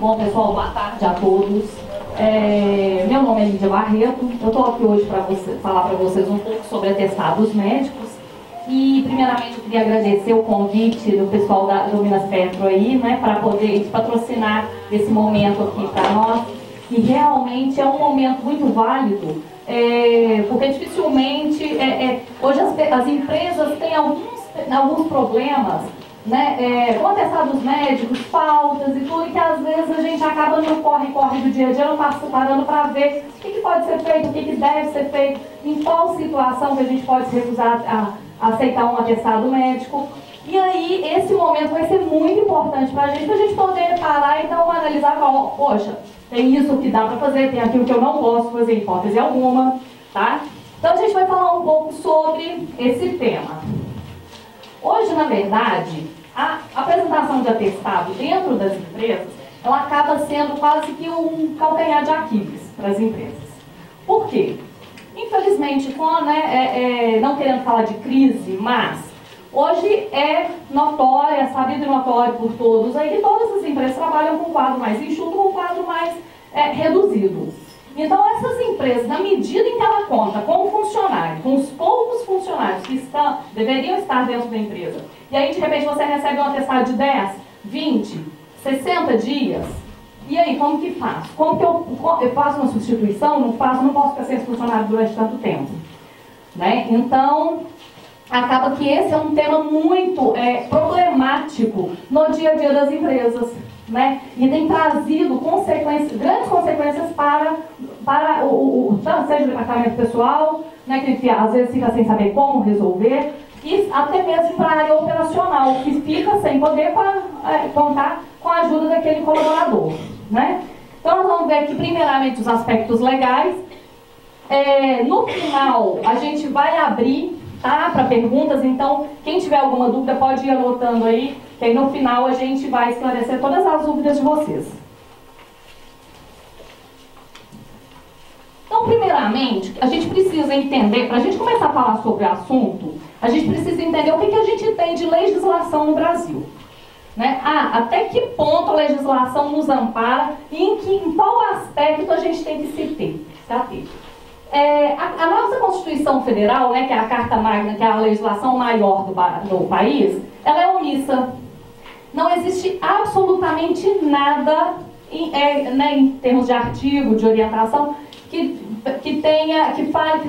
Bom, pessoal, boa tarde a todos. Meu nome é Lídia Barreto. Eu estou aqui hoje para falar para vocês um pouco sobre atestados médicos. E, primeiramente, eu queria agradecer o convite do pessoal do Minas Petro aí, né, para poder patrocinar esse momento aqui para nós. E realmente é um momento muito válido, porque dificilmente, hoje as empresas têm alguns problemas, né, com atestados médicos, faltas e tudo, e que às vezes a gente acaba no corre-corre do dia a dia, não passa parando para ver o que pode ser feito, o que deve ser feito, em qual situação que a gente pode se recusar a aceitar um atestado médico. E aí, esse momento vai ser muito importante para a gente poder parar e então analisar, poxa, tem isso que dá para fazer, tem aquilo que eu não posso fazer, hipótese alguma, tá? Então a gente vai falar um pouco sobre esse tema. Hoje, na verdade, a apresentação de atestado dentro das empresas, ela acaba sendo quase que um calcanhar de Aquiles para as empresas. Por quê? Infelizmente, não querendo falar de crise, mas hoje é notório, é sabido e notório por todos aí que todas as empresas trabalham com um quadro mais enxuto, com um quadro mais reduzido. Então, essas empresas, na medida em que ela conta com o funcionário, com os poucos funcionários que deveriam estar dentro da empresa, e aí, de repente, você recebe um atestado de 10, 20, 60 dias, e aí, como que faz? Como que eu faço uma substituição? Não faço, não posso ficar sem esse funcionário durante tanto tempo. Né? Então, acaba que esse é um tema muito problemático no dia a dia das empresas. Né? E tem trazido grandes consequências para seja o departamento pessoal, né, que às vezes fica sem saber como resolver, e até mesmo para a área operacional, que fica sem poder contar com a ajuda daquele colaborador. Né? Então nós vamos ver aqui primeiramente os aspectos legais. No final a gente vai abrir, tá, para perguntas, então quem tiver alguma dúvida pode ir anotando aí, que aí no final a gente vai esclarecer todas as dúvidas de vocês. Então, primeiramente, a gente precisa entender, para a gente começar a falar sobre o assunto, a gente precisa entender o que a gente tem de legislação no Brasil. Né? Até que ponto a legislação nos ampara e em qual aspecto a gente tem que se ater. A nossa Constituição Federal, né, que é a Carta Magna, que é a legislação maior do país, ela é omissa. Não existe absolutamente nada em termos de artigo, de orientação, que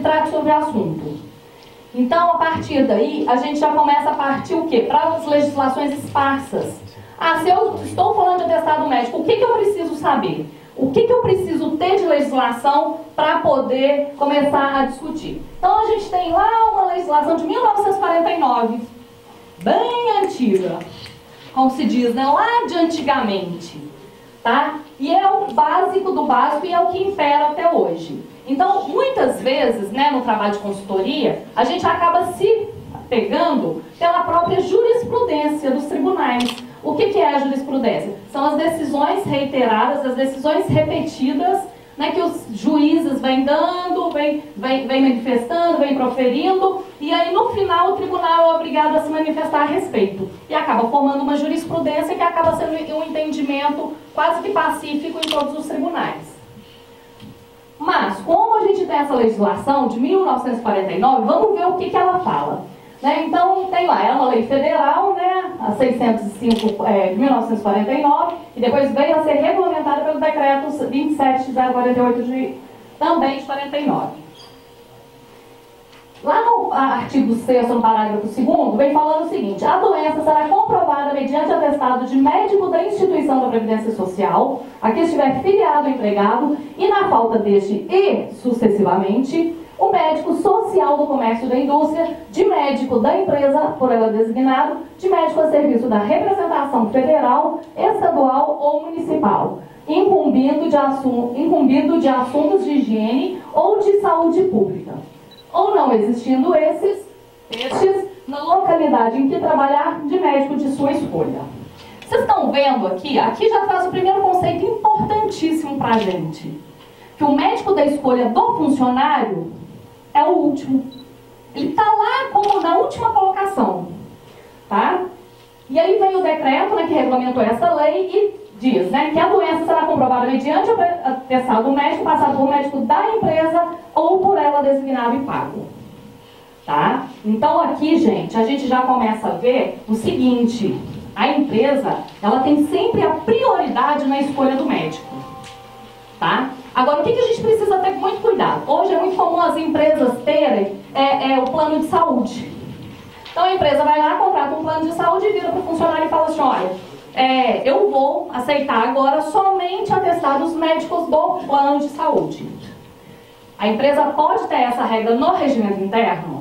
trate sobre o assunto. Então, a partir daí, a gente já começa a partir o quê? Para as legislações esparsas. Se eu estou falando de atestado médico, o que eu preciso saber? O que eu preciso ter de legislação para poder começar a discutir? Então, a gente tem lá uma legislação de 1949, bem antiga, como se diz, né? Lá de antigamente, tá? E é o básico do básico e é o que impera até hoje. Então, muitas vezes, né, no trabalho de consultoria, a gente acaba se pegando pela própria jurisprudência dos tribunais. O que é a jurisprudência? São as decisões reiteradas, as decisões repetidas, né, que os juízes vêm dando, vêm manifestando, vêm proferindo, e aí no final o tribunal é obrigado a se manifestar a respeito. E acaba formando uma jurisprudência que acaba sendo um entendimento quase que pacífico em todos os tribunais. Mas, como a gente tem essa legislação de 1949, vamos ver o que ela fala. Né? Então, tem lá, é uma lei federal, né, a 605 de 1949, e depois veio a ser regulamentada pelo decreto 27.048 também de 49. Lá no artigo 6º, no parágrafo 2º, vem falando o seguinte: a doença será comprovada mediante atestado de médico da instituição da Previdência Social, a que estiver filiado o empregado, e na falta deste e, sucessivamente, o médico social do comércio e da indústria, de médico da empresa por ela designado, de médico a serviço da representação federal, estadual ou municipal, incumbido de assuntos de higiene ou de saúde pública. Ou não existindo estes, na localidade em que trabalhar, de médico de sua escolha. Vocês estão vendo aqui? Aqui já traz o primeiro conceito importantíssimo para a gente. Que o médico da escolha do funcionário é o último. Ele está lá como na última colocação. Tá? E aí vem o decreto, né, que regulamentou essa lei e diz, né, que a doença será comprovada mediante o atestado médico, passado por médico da empresa ou por ela designado e pago. Tá? Então aqui, gente, a gente já começa a ver o seguinte: a empresa, ela tem sempre a prioridade na escolha do médico. Tá? Agora, o que a gente precisa ter muito cuidado? Hoje é muito comum as empresas terem o plano de saúde. Então a empresa vai lá, contrata um plano de saúde e vira para o funcionário e fala assim: olha, eu vou aceitar agora somente atestados médicos do plano de saúde. A empresa pode ter essa regra no regimento interno?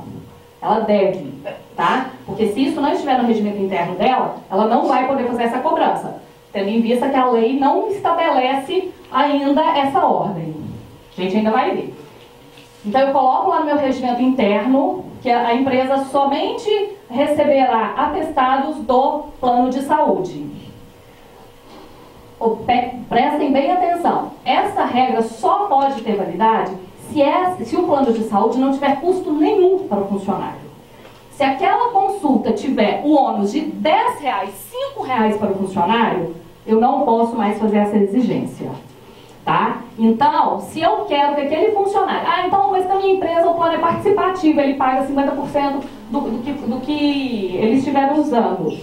Ela deve, tá? Porque se isso não estiver no regimento interno dela, ela não vai poder fazer essa cobrança, tendo em vista que a lei não estabelece ainda essa ordem. A gente ainda vai ver. Então eu coloco lá no meu regimento interno que a empresa somente receberá atestados do plano de saúde. Prestem bem atenção. Essa regra só pode ter validade se o plano de saúde não tiver custo nenhum para o funcionário. Se aquela consulta tiver o ônus de R$10, R$5 para o funcionário, eu não posso mais fazer essa exigência. Tá? Então, se eu quero que aquele funcionário... então, mas que a minha empresa, o plano é participativo, ele paga 50% do que eles estiveram usando.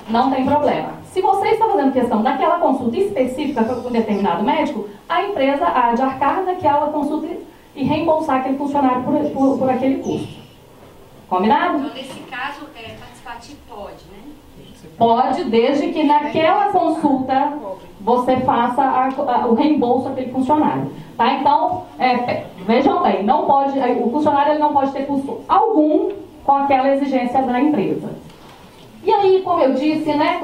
Não tem problema. Se você está fazendo questão daquela consulta específica com um determinado médico, a empresa há de arcar naquela consulta e reembolsar aquele funcionário por aquele custo. Combinado? Então, nesse caso, participativo pode, né? Pode, desde que naquela consulta você faça o reembolso daquele funcionário. Tá? Então, vejam bem, não pode, o funcionário ele não pode ter custo algum com aquela exigência da empresa. E aí, como eu disse, né,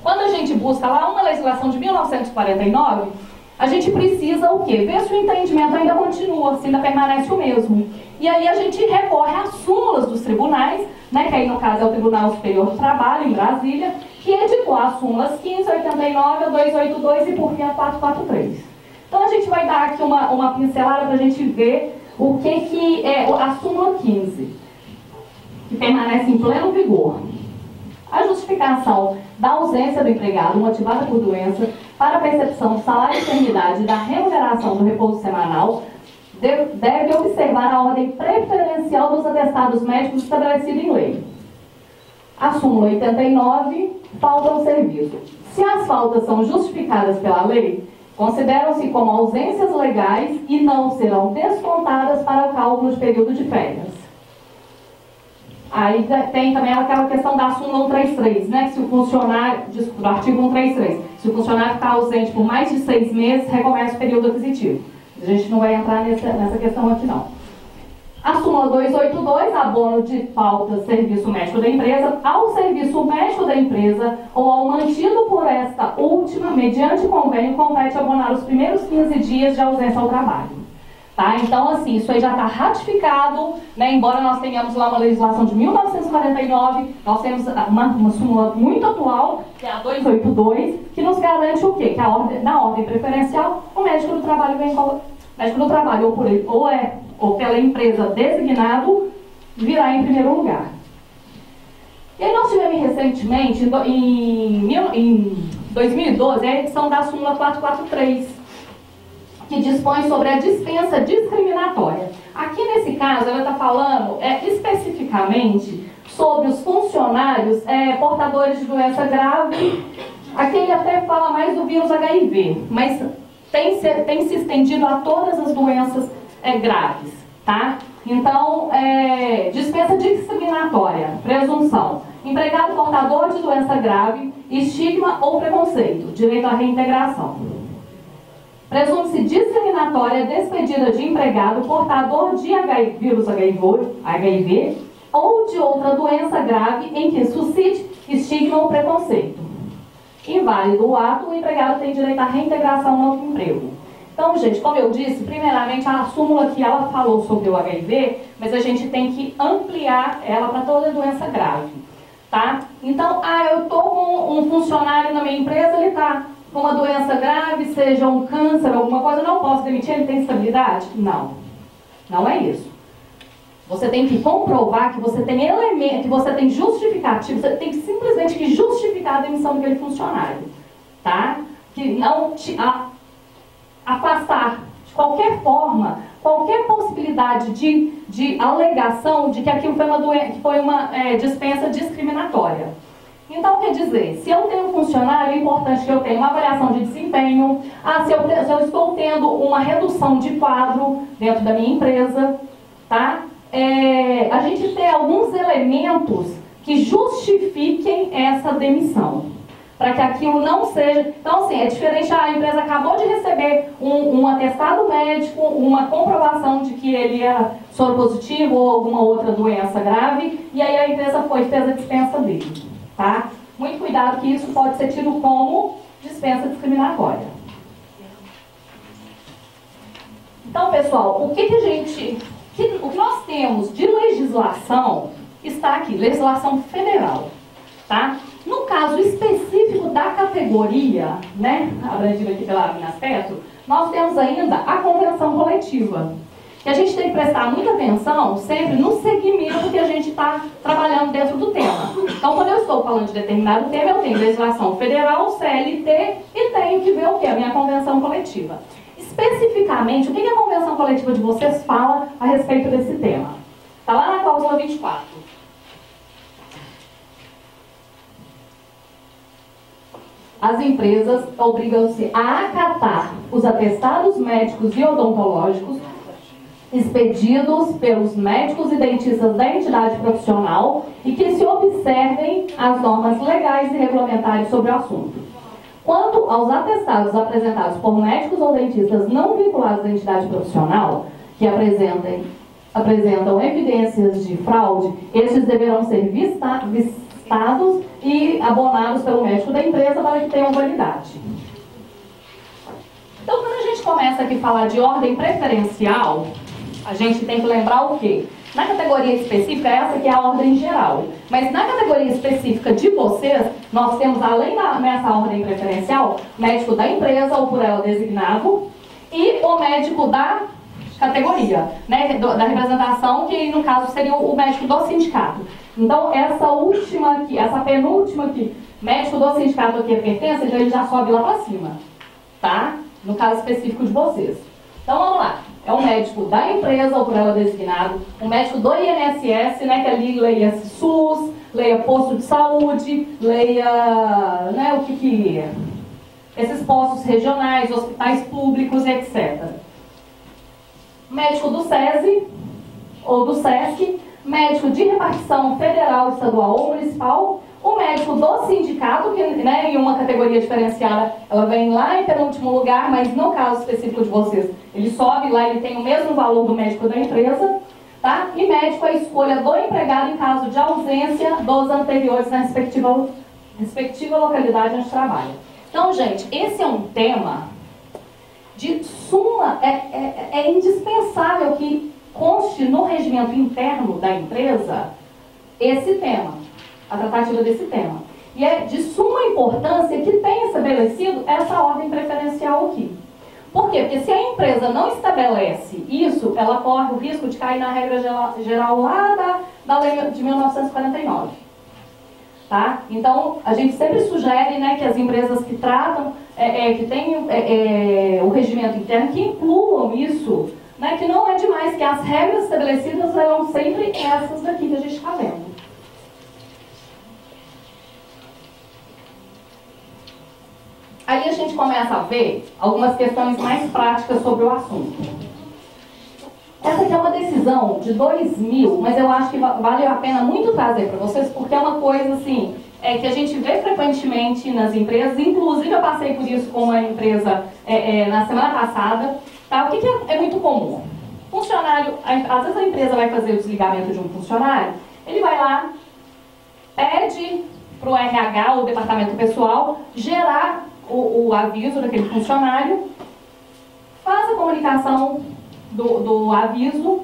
quando a gente busca lá uma legislação de 1949, a gente precisa o quê? Ver se o entendimento ainda continua, se ainda permanece o mesmo. E aí a gente recorre às súmulas dos tribunais, né, que aí no caso é o Tribunal Superior do Trabalho, em Brasília, que editou as súmulas 1589, a 282 e por fim a 443. Então a gente vai dar aqui uma pincelada para a gente ver o que é a súmula 15, que permanece em pleno vigor. A justificação da ausência do empregado motivada por doença para a percepção do salário de enfermidade e da remuneração do repouso semanal deve observar a ordem preferencial dos atestados médicos estabelecida em lei. A súmula 89, falta ao serviço. Se as faltas são justificadas pela lei, consideram-se como ausências legais e não serão descontadas para o cálculo de período de férias. Aí tem também aquela questão da súmula 133, né? Que se o funcionário, do artigo 133, se o funcionário ficar ausente por mais de 6 meses, recomeça o período aquisitivo. A gente não vai entrar nessa questão aqui não. A súmula 282, abono de falta serviço médico da empresa, ao serviço médico da empresa ou ao mantido por esta última, mediante convênio, compete abonar os primeiros 15 dias de ausência ao trabalho. Tá? Então, assim, isso aí já está ratificado, né? Embora nós tenhamos lá uma legislação de 1949, nós temos uma súmula muito atual, que é a 282, que nos garante o quê? Que na ordem preferencial, o médico do trabalho vem médico do trabalho, ou pela empresa designado, virá em primeiro lugar. E aí nós tivemos recentemente, em 2012, a edição da súmula 443, que dispõe sobre a dispensa discriminatória. Aqui nesse caso, ela está falando especificamente sobre os funcionários portadores de doença grave. Aqui ele até fala mais do vírus HIV, mas tem se estendido a todas as doenças graves, tá? Então, dispensa discriminatória, presunção, empregado portador de doença grave, estigma ou preconceito, direito à reintegração. Presume-se discriminatória despedida de empregado portador de vírus HIV ou de outra doença grave em que suscite estigma ou preconceito. Inválido o ato, o empregado tem direito à reintegração no outro emprego. Então, gente, como eu disse, primeiramente a súmula que ela falou sobre o HIV, mas a gente tem que ampliar ela para toda doença grave, tá? Então, eu estou com um funcionário na minha empresa, ele está com uma doença grave, seja um câncer, alguma coisa, eu não posso demitir, ele tem estabilidade? Não. Não é isso. Você tem que comprovar que você tem elemento, que você tem justificativo, você tem simplesmente que justificar a demissão daquele funcionário. Tá? não afastar de qualquer forma, qualquer possibilidade de alegação de que aquilo foi uma dispensa discriminatória. Então, quer dizer, se eu tenho um funcionário, é importante que eu tenha uma avaliação de desempenho, se eu estou tendo uma redução de quadro dentro da minha empresa, tá? A gente tem alguns elementos que justifiquem essa demissão, para que aquilo não seja... Então, assim, é diferente, a empresa acabou de receber um atestado médico, uma comprovação de que ele é soropositivo ou alguma outra doença grave, e aí a empresa fez a dispensa dele, tá? Muito cuidado que isso pode ser tido como dispensa discriminatória. Então, pessoal, o que nós temos de legislação está aqui, legislação federal, tá? No caso específico da categoria, né, abrangida aqui pela Minaspetro, nós temos ainda a convenção coletiva, que a gente tem que prestar muita atenção sempre no segmento que a gente está trabalhando dentro do tema. Então, quando eu estou falando de determinado tema, eu tenho legislação federal, CLT, e tenho que ver o que? A minha convenção coletiva. Especificamente, o que a convenção coletiva de vocês fala a respeito desse tema? Está lá na cláusula 24. As empresas obrigam-se a acatar os atestados médicos e odontológicos expedidos pelos médicos e dentistas da entidade profissional e que se observem as normas legais e regulamentares sobre o assunto. Quanto aos atestados apresentados por médicos ou dentistas não vinculados à entidade profissional, que apresentam evidências de fraude, estes deverão ser vistados e abonados pelo médico da empresa para que tenham validade. Então, quando a gente começa aqui a falar de ordem preferencial, a gente tem que lembrar o quê? Na categoria específica, essa aqui é a ordem geral. Mas na categoria específica de vocês, nós temos, além nessa ordem preferencial, médico da empresa ou por ela designado e o médico da categoria, né, da representação, que no caso seria o médico do sindicato. Então, essa última aqui, essa penúltima aqui, médico do sindicato aqui é pertence, então ele já sobe lá para cima, tá? No caso específico de vocês. Então, vamos lá. É o médico da empresa ou por ela designado, o médico do INSS, né, que ali leia SUS, leia posto de saúde, leia, né, o que esses postos regionais, hospitais públicos, etc. Médico do SESI ou do SESC, médico de repartição federal, estadual ou municipal, o médico do sindicato, que, né, em uma categoria diferenciada, ela vem lá em penúltimo lugar, mas no caso específico de vocês, ele sobe lá, ele tem o mesmo valor do médico da empresa, tá? E médico é a escolha do empregado em caso de ausência dos anteriores na respectiva localidade onde trabalha. Então, gente, esse é um tema de suma, é indispensável que conste no regimento interno da empresa esse tema, a tratativa desse tema. E é de suma importância que tenha estabelecido essa ordem preferencial aqui. Por quê? Porque se a empresa não estabelece isso, ela corre o risco de cair na regra geral lá da lei de 1949. Tá? Então, a gente sempre sugere, né, que as empresas que tratam, que tenham o regimento interno, que incluam isso, né, que não é demais, que as regras estabelecidas serão sempre essas daqui que a gente está vendo. Aí a gente começa a ver algumas questões mais práticas sobre o assunto. Essa aqui é uma decisão de 2000, mas eu acho que vale a pena muito trazer para vocês, porque é uma coisa assim, que a gente vê frequentemente nas empresas, inclusive eu passei por isso com uma empresa na semana passada. Tá? O que é muito comum? Funcionário, às vezes a empresa vai fazer o desligamento de um funcionário, ele vai lá, pede para o RH, o departamento pessoal, gerar o aviso daquele funcionário, faz a comunicação do aviso,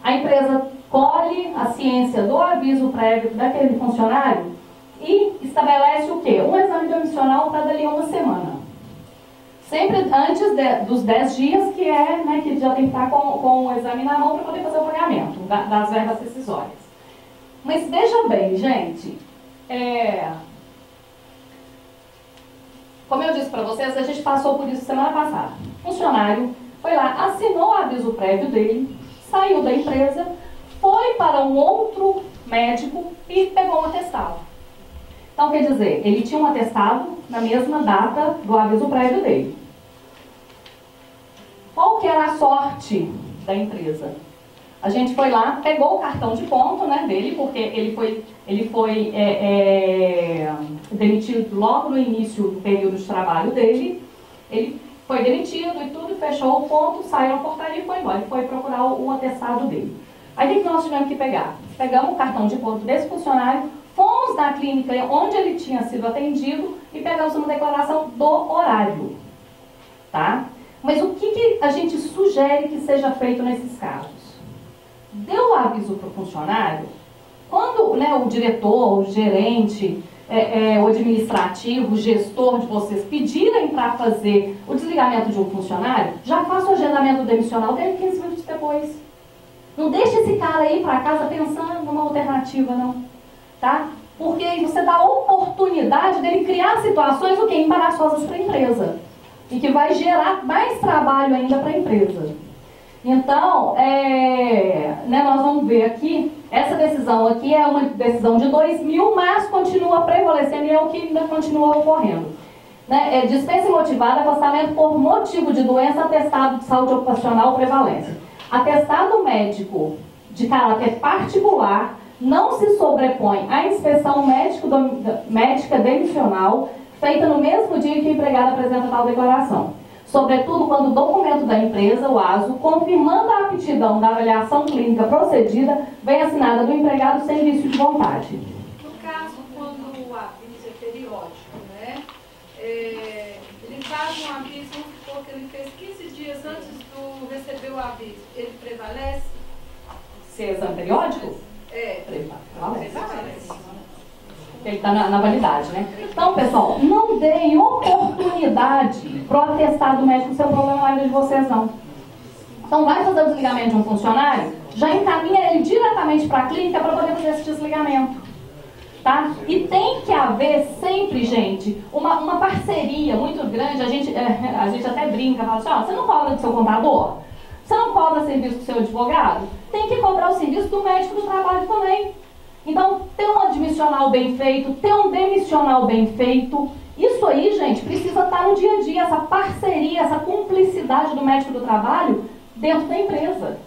a empresa colhe a ciência do aviso prévio daquele funcionário e estabelece o quê? Um exame demissional para dali a uma semana. Sempre antes dos 10 dias, que né, que já tem que estar com o exame na mão para poder fazer o pagamento das verbas decisórias. Mas veja bem, gente, Como eu disse para vocês, a gente passou por isso semana passada. O funcionário foi lá, assinou o aviso prévio dele, saiu da empresa, foi para um outro médico e pegou um atestado. Então, quer dizer, ele tinha um atestado na mesma data do aviso prévio dele. Qual que era a sorte da empresa? A gente foi lá, pegou o cartão de ponto, né, dele, porque ele foi demitido logo no início do período de trabalho dele. Ele foi demitido e tudo, fechou o ponto, saiu na portaria e foi embora. Ele foi procurar o atestado dele. Aí o que nós tivemos que pegar? Pegamos o cartão de ponto desse funcionário, fomos na clínica onde ele tinha sido atendido e pegamos uma declaração do horário. Tá? Mas o que a gente sugere que seja feito nesses casos? Deu o aviso para o funcionário, quando, né, o diretor, o gerente, o administrativo, o gestor de vocês pedirem para fazer o desligamento de um funcionário, já faça o agendamento demissional dele 15 minutos depois. Não deixe esse cara aí para casa pensando numa alternativa, não. Tá? Porque aí você dá a oportunidade dele criar situações embaraçosas para a empresa. E que vai gerar mais trabalho ainda para a empresa. Então, nós vamos ver aqui, essa decisão aqui é uma decisão de 2000, mas continua prevalecendo e é o que ainda continua ocorrendo. Né? Dispensa motivada, afastamento por motivo de doença, atestado de saúde ocupacional, prevalência. Atestado médico de caráter particular não se sobrepõe à inspeção médica demissional feita no mesmo dia que o empregado apresenta tal declaração. Sobretudo quando o documento da empresa, o ASO, confirmando a aptidão da avaliação clínica procedida, vem assinada do empregado sem vício de vontade. No caso, quando o aviso é periódico, né? Ele faz um aviso, vamos supor que ele fez 15 dias antes de receber o aviso, ele prevalece? Se é exame periódico? Prevalece. Ele está na validade, né? Então, pessoal, não deem oportunidade para o atestado médico ser um problema na vida de vocês, não. Então, vai fazer o desligamento de um funcionário, já encaminha ele diretamente para a clínica para poder fazer esse desligamento. Tá? E tem que haver sempre, gente, uma parceria muito grande. A gente até brinca, fala assim, você não cobra do seu contador? Você não cobra serviço do seu advogado? Tem que cobrar o serviço do médico do trabalho também. Então, ter um admissional bem feito, ter um demissional bem feito, isso aí, gente, precisa estar no dia a dia, essa parceria, essa cumplicidade do médico do trabalho dentro da empresa.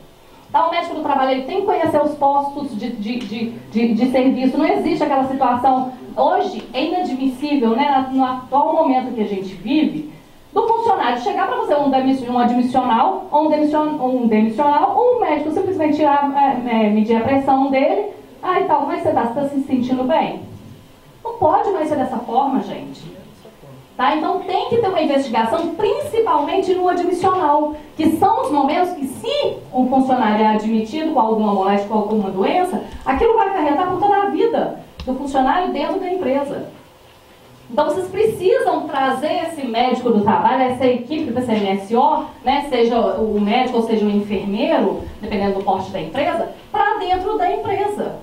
Então, o médico do trabalho ele tem que conhecer os postos de serviço, não existe aquela situação. Hoje é inadmissível, né, no atual momento que a gente vive, do funcionário chegar para fazer um admissional, ou um demissional, ou o médico simplesmente medir a pressão dele. E tal, mas você está se sentindo bem? Não pode mais ser dessa forma, gente. Tá? Então tem que ter uma investigação, principalmente no admissional, que são os momentos que, se um funcionário é admitido com alguma moléstia, com alguma doença, aquilo vai acarretar por toda a vida do funcionário dentro da empresa. Então vocês precisam trazer esse médico do trabalho, essa equipe do PCMSO, né, seja o médico ou seja o enfermeiro, dependendo do porte da empresa, para dentro da empresa.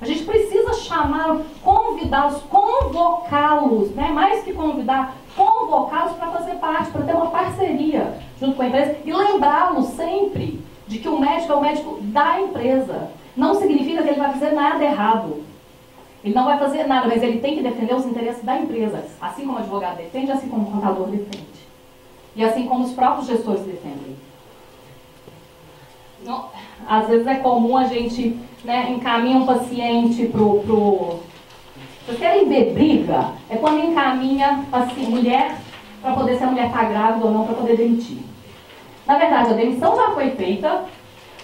A gente precisa chamar, convidá-los, convocá-los, né? Mais que convidar, convocá-los para fazer parte, para ter uma parceria junto com a empresa e lembrá-los sempre de que o médico é o médico da empresa. Não significa que ele vai fazer nada errado. Ele não vai fazer nada, mas ele tem que defender os interesses da empresa, assim como o advogado defende, assim como o contador defende. E assim como os próprios gestores defendem. Não, às vezes é comum a gente, né, encaminha um paciente pro... Vocês querem ver briga? É quando encaminha assim, mulher, para poder se a mulher está grávida ou não, para poder demitir. Na verdade, a demissão já foi feita.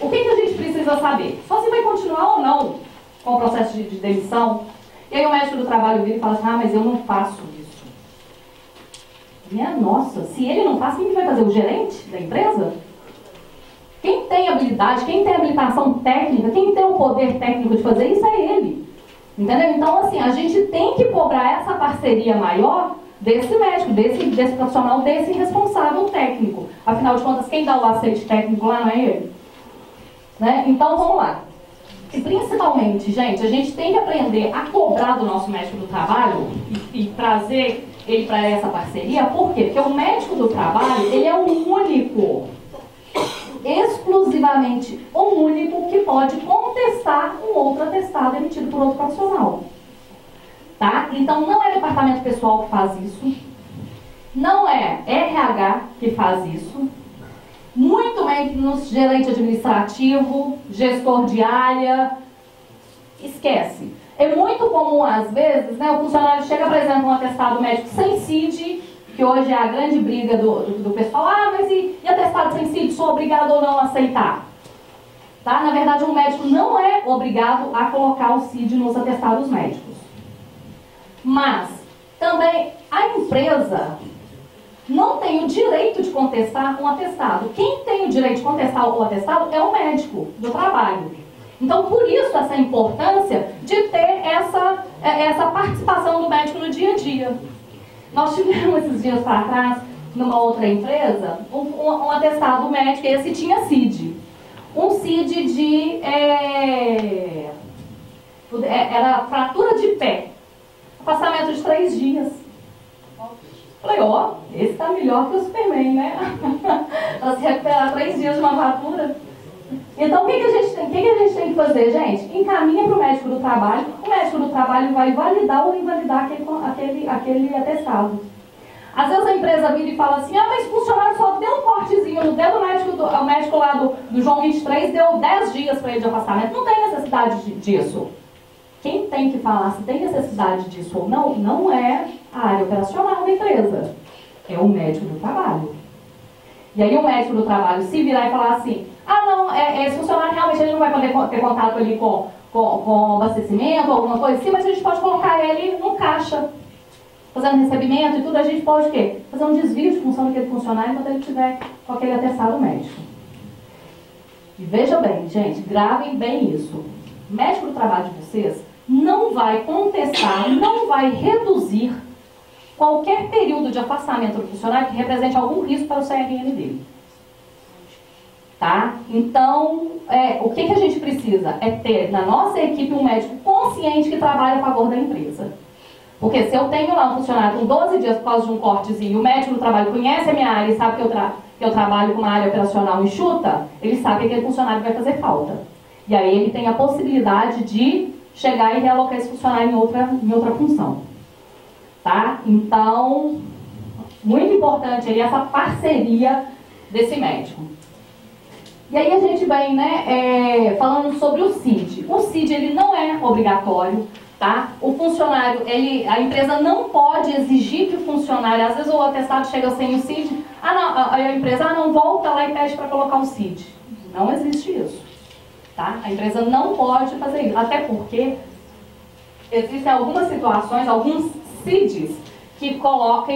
O que a gente precisa saber? Só se vai continuar ou não com o processo de demissão. E aí o médico do trabalho vira e fala assim, mas eu não faço isso. Minha nossa, se ele não faz, quem vai fazer? O gerente da empresa? Quem tem habilidade, quem tem habilitação técnica, quem tem o poder técnico de fazer isso é ele. Entendeu? Então, assim, a gente tem que cobrar essa parceria maior desse médico, desse profissional, desse responsável técnico. Afinal de contas, quem dá o aceite técnico lá não é ele? Né? Então, vamos lá. E principalmente, gente, a gente tem que aprender a cobrar do nosso médico do trabalho e trazer ele para essa parceria. Por quê? Porque o médico do trabalho, ele é o único, exclusivamente o único que pode contestar um outro atestado emitido por outro profissional. Tá? Então não é departamento pessoal que faz isso, não é RH que faz isso, muito menos gerente administrativo, gestor de área, esquece. É muito comum, às vezes, né, o funcionário chega e apresenta um atestado médico sem CID, que hoje é a grande briga do pessoal. Ah, mas e atestado sem CID, sou obrigado ou não a aceitar? Tá? Na verdade, o médico não é obrigado a colocar o CID nos atestados médicos. Mas, também, a empresa não tem o direito de contestar um atestado. Quem tem o direito de contestar o atestado é o médico do trabalho. Então, por isso, essa importância de ter essa participação do médico no dia a dia. Nós tivemos esses dias para trás, numa outra empresa, um atestado médico, esse tinha CID. Um CID de... era fratura de pé. Afastamento de 3 dias. Falei, ó, esse tá melhor que o Superman, né? Para se recuperar 3 dias de uma fratura. Então, o que a gente tem que fazer, gente? Encaminha para o médico do trabalho. O médico do trabalho vai validar ou invalidar aquele atestado. Às vezes a empresa vira e fala assim, ah, mas o funcionário só deu um cortezinho no dedo, o médico lá do João 23 deu 10 dias para ele de afastamento. Não tem necessidade disso. Quem tem que falar se tem necessidade disso ou não, não é a área operacional da empresa. É o médico do trabalho. E aí o médico do trabalho se virar e falar assim, ah não, esse funcionário realmente ele não vai poder ter contato ali com abastecimento ou alguma coisa assim, mas a gente pode colocar ele no caixa, fazendo recebimento e tudo, a gente pode o quê? Fazer um desvio de função daquele funcionário quando ele estiver com aquele atestado médico. E veja bem, gente, gravem bem isso. O médico do trabalho de vocês não vai contestar, não vai reduzir qualquer período de afastamento do funcionário que represente algum risco para o CRM dele. Tá? Então, o que a gente precisa é ter na nossa equipe um médico consciente que trabalha a favor da empresa. Porque se eu tenho lá um funcionário com 12 dias por causa de um cortezinho e o médico do trabalho conhece a minha área e sabe que eu trabalho com uma área operacional enxuta, ele sabe que aquele funcionário vai fazer falta. E aí ele tem a possibilidade de chegar e realocar esse funcionário em outra função. Tá? Então, muito importante aí essa parceria desse médico. E aí a gente vem, né, falando sobre o CID. O CID, ele não é obrigatório, tá? O funcionário, a empresa não pode exigir que o funcionário, às vezes o atestado chega sem o CID, a empresa não volta lá e pede para colocar o CID. Não existe isso. Tá? A empresa não pode fazer isso, até porque existem algumas situações, alguns CIDs que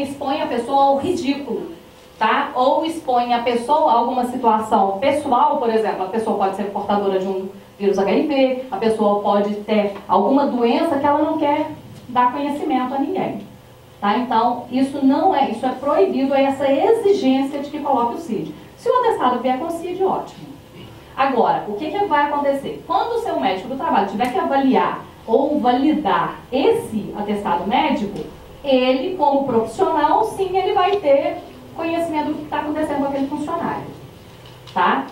expõem a pessoa ao ridículo, tá? Ou expõem a pessoa a alguma situação pessoal, por exemplo, a pessoa pode ser portadora de um vírus HIV, a pessoa pode ter alguma doença que ela não quer dar conhecimento a ninguém. Tá? Então, isso é proibido, essa exigência de que coloque o CID. Se o atestado vier com o CID, ótimo. Agora, o que vai acontecer? Quando o seu médico do trabalho tiver que avaliar ou validar esse atestado médico, ele, como profissional, sim, ele vai ter conhecimento do que está acontecendo com aquele funcionário. Tá?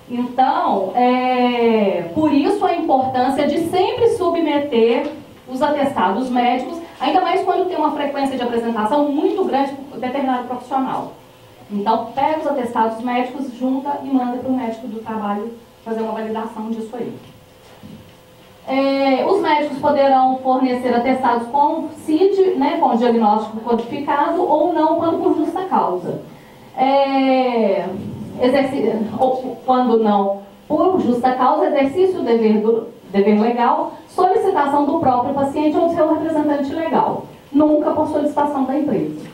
Então, por isso a importância de sempre submeter os atestados médicos, ainda mais quando tem uma frequência de apresentação muito grande por determinado profissional. Então, pega os atestados médicos, junta e manda para o médico do trabalho fazer uma validação disso aí. Os médicos poderão fornecer atestados com CID, né, com diagnóstico codificado, ou não, quando por justa causa. Ou quando não por justa causa, exercício do dever legal, solicitação do próprio paciente ou do seu representante legal, nunca por solicitação da empresa.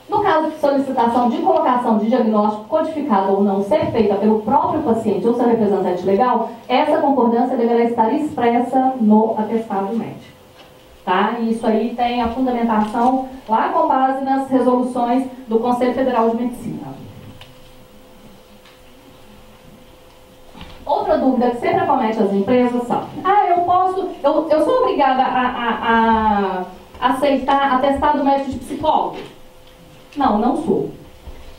No caso de solicitação de colocação de diagnóstico codificado ou não ser feita pelo próprio paciente ou seu representante legal, essa concordância deverá estar expressa no atestado médico. Tá? E isso aí tem a fundamentação lá com base nas resoluções do Conselho Federal de Medicina. Outra dúvida que sempre acomete as empresas são: eu sou obrigada aceitar atestado médico de psicólogo? Não, não sou.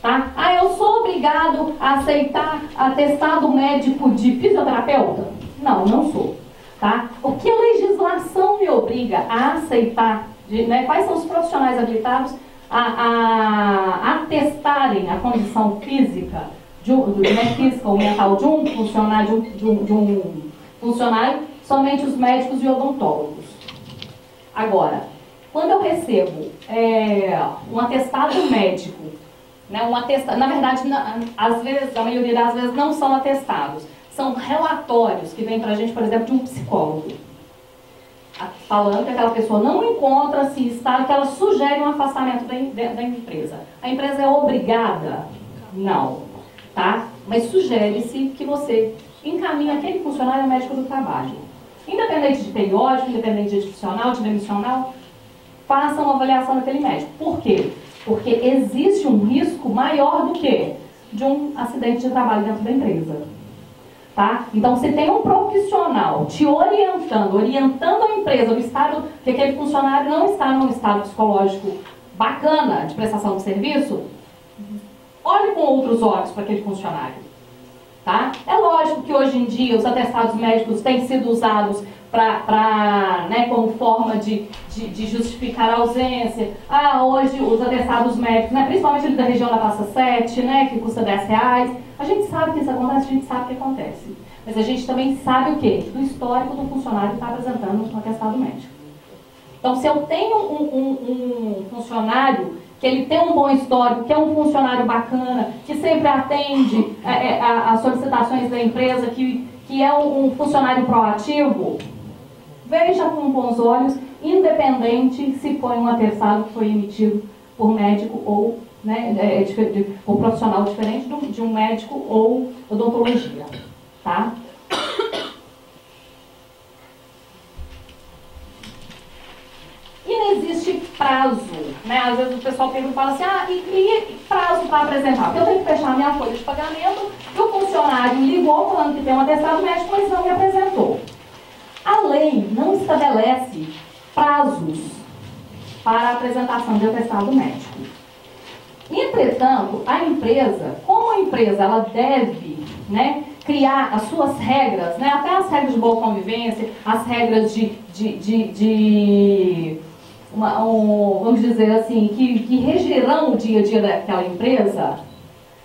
Tá? Ah, eu sou obrigado a aceitar atestado médico de fisioterapeuta? Não, não sou. Tá? O que a legislação me obriga a aceitar, né, quais são os profissionais habilitados a atestarem a condição física, física ou mental de um funcionário, somente os médicos e odontólogos. Agora, quando eu recebo um atestado médico, né, na verdade, às vezes, a maioria das vezes não são atestados, são relatórios que vêm para a gente, por exemplo, de um psicólogo, falando que aquela pessoa não encontra-se em estado que ela sugere um afastamento da empresa. A empresa é obrigada? Não. Tá? Mas sugere-se que você encaminhe aquele funcionário ao médico do trabalho. Independente de periódico, independente de institucional, de demissional, faça uma avaliação daquele médico. Por quê? Porque existe um risco maior do que de um acidente de trabalho dentro da empresa. Tá? Então, se tem um profissional te orientando a empresa no estado, que aquele funcionário não está num estado psicológico bacana de prestação de serviço, olhe com outros olhos para aquele funcionário. Tá? É lógico que hoje em dia os atestados médicos têm sido usados né, como forma de justificar a ausência. Hoje os atestados médicos, né, principalmente ali da região da Praça 7, né, que custa R$10, a gente sabe que isso acontece, a gente sabe que acontece. Mas a gente também sabe o quê? Do histórico do funcionário que está apresentando um atestado médico. Então, se eu tenho um funcionário que ele tem um bom histórico, que é um funcionário bacana, que sempre atende as solicitações da empresa, que é um funcionário proativo, veja com bons olhos, independente se foi um atestado que foi emitido por médico ou, né, ou profissional diferente de um médico ou odontologia. Tá? E não existe prazo, né? Às vezes o pessoal pergunta e fala assim, e prazo para apresentar? Porque eu tenho que fechar minha folha de pagamento e o funcionário ligou falando que tem um atestado médico, mas não me apresentou. A lei não estabelece prazos para a apresentação de atestado médico. Entretanto, a empresa, como a empresa ela deve, né, criar as suas regras, né, até as regras de boa convivência, as regras vamos dizer assim, que regirão o dia a dia daquela empresa,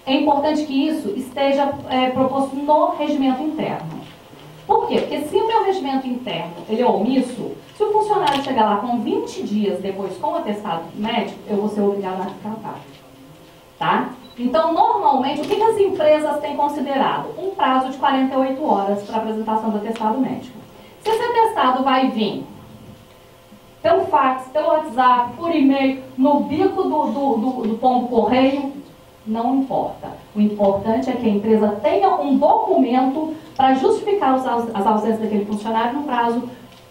é importante que isso esteja proposto no regimento interno. Por quê? Porque se o meu regimento interno ele é omisso, se o funcionário chegar lá com 20 dias depois com o atestado médico, eu vou ser obrigada a retratar. Tá? Então, normalmente, o que as empresas têm considerado? Um prazo de 48 horas para apresentação do atestado médico. Se esse atestado vai vir pelo fax, pelo WhatsApp, por e-mail, no bico do pombo correio, não importa. O importante é que a empresa tenha um documento para justificar as ausências daquele funcionário no prazo,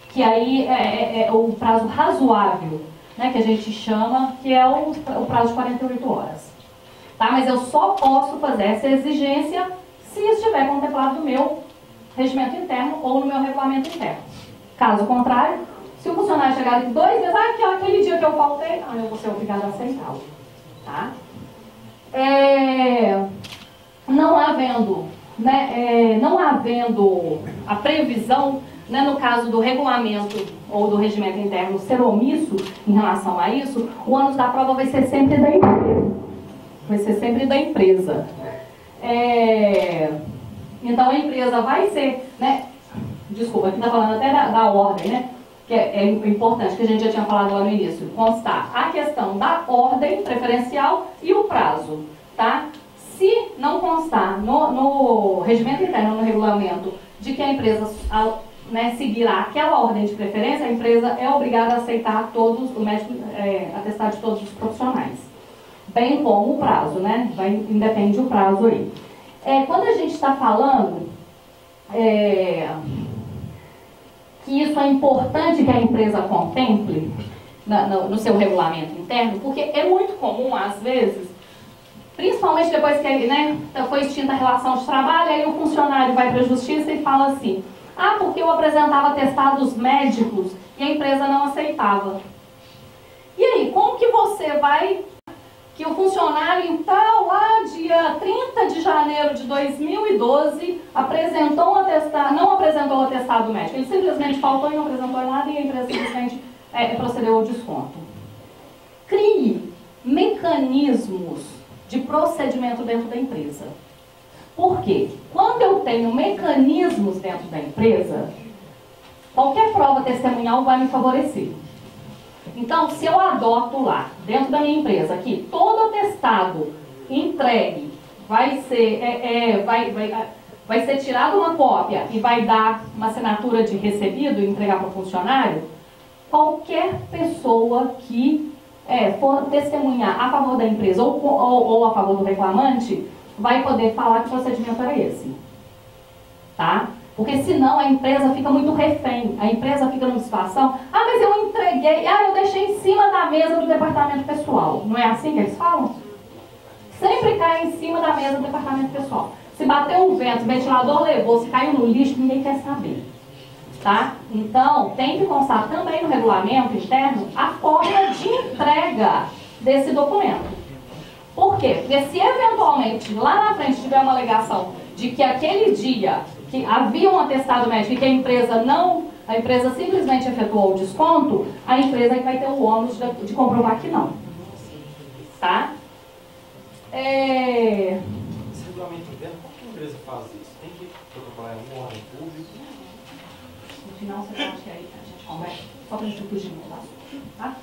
que aí é o prazo razoável, né, que a gente chama, que é o prazo de 48 horas. Tá? Mas eu só posso fazer essa exigência se estiver contemplado no meu regimento interno ou no meu regulamento interno. Caso contrário, se o funcionário chegar daqui 2 dias, aquele dia que eu faltei, eu vou ser obrigada a aceitá-lo. Tá? Não havendo a previsão, né, no caso do regulamento ou do regimento interno ser omisso em relação a isso, o ônus da prova vai ser sempre da empresa. Então a empresa vai ser, né, desculpa, aqui está falando até da ordem, né, que é importante, que a gente já tinha falado lá no início, constar a questão da ordem preferencial e o prazo, tá? Se não constar no regimento interno, no regulamento, de que a empresa, né, seguirá aquela ordem de preferência, a empresa é obrigada a aceitar o médico atestar de todos os profissionais. Bem como o prazo, né? Independe do prazo aí. Quando a gente está falando que isso é importante que a empresa contemple no seu regulamento interno, porque é muito comum, às vezes, principalmente depois que, né, foi extinta a relação de trabalho, aí o funcionário vai para a justiça e fala assim, porque eu apresentava atestados médicos e a empresa não aceitava. E aí, como que você vai... que o funcionário, então, lá dia 30 de janeiro de 2012, apresentou um atestado, não apresentou o atestado médico, ele simplesmente faltou e não apresentou nada e a empresa simplesmente procedeu ao desconto. Crie mecanismos de procedimento dentro da empresa. Por quê? Quando eu tenho mecanismos dentro da empresa, qualquer prova testemunhal vai me favorecer. Então, se eu adoto lá, dentro da minha empresa, que todo atestado entregue vai ser tirado uma cópia e vai dar uma assinatura de recebido e entregar para o funcionário, qualquer pessoa que for testemunhar a favor da empresa ou a favor do reclamante, vai poder falar que o procedimento era esse. Tá? Porque senão a empresa fica muito refém. A empresa fica numa situação, mas eu entreguei, eu deixei em cima da mesa do departamento pessoal. Não é assim que eles falam? Sempre cai em cima da mesa do departamento pessoal. Se bater um vento, o ventilador levou, se caiu no lixo, ninguém quer saber. Tá? Então, tem que constar também no regulamento interno a forma de entrega desse documento. Por quê? Porque se eventualmente lá na frente tiver uma alegação de que aquele dia que havia um atestado médico e que a empresa simplesmente efetuou o desconto, a empresa vai ter o ônus de comprovar que não. Tá? Esse regulamento interno, como que a empresa faz isso? Tem que protocolar em um órgão público? No final, você acha que aí a gente conversa, só para a gente fugir muito do assunto. Tá?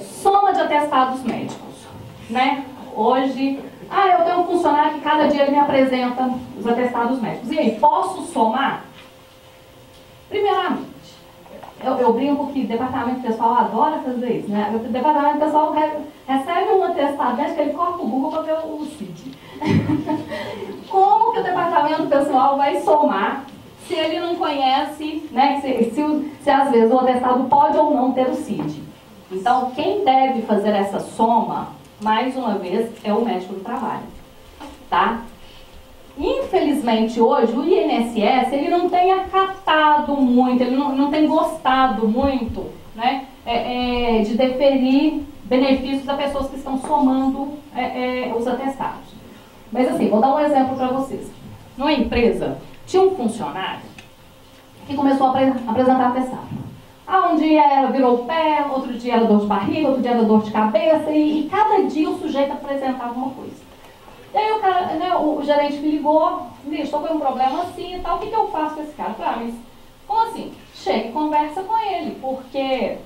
Soma de atestados médicos. Né? Hoje, eu tenho um funcionário que cada dia ele me apresenta os atestados médicos. E aí, posso somar? Primeiramente, eu brinco que o departamento pessoal adora fazer isso, né? O departamento pessoal recebe um atestado médico, ele corta o Google para ver o CID. Como que o departamento pessoal vai somar se ele não conhece, né? Se às vezes o atestado pode ou não ter o CID? Então, quem deve fazer essa soma, mais uma vez, é o médico do trabalho. Tá? Infelizmente, hoje, o INSS, ele não tem acatado muito, ele não tem gostado muito, né, de deferir benefícios a pessoas que estão somando os atestados. Mas assim, vou dar um exemplo para vocês. Numa empresa, tinha um funcionário que começou a apresentar atestado. Um dia virou o pé, outro dia era dor de barriga, outro dia era dor de cabeça, e cada dia o sujeito apresentava uma coisa. E aí o cara, né, o gerente me ligou, estou com um problema assim e tal, o que eu faço com esse cara? Eu falei, mas como assim? Chega e conversa com ele, porque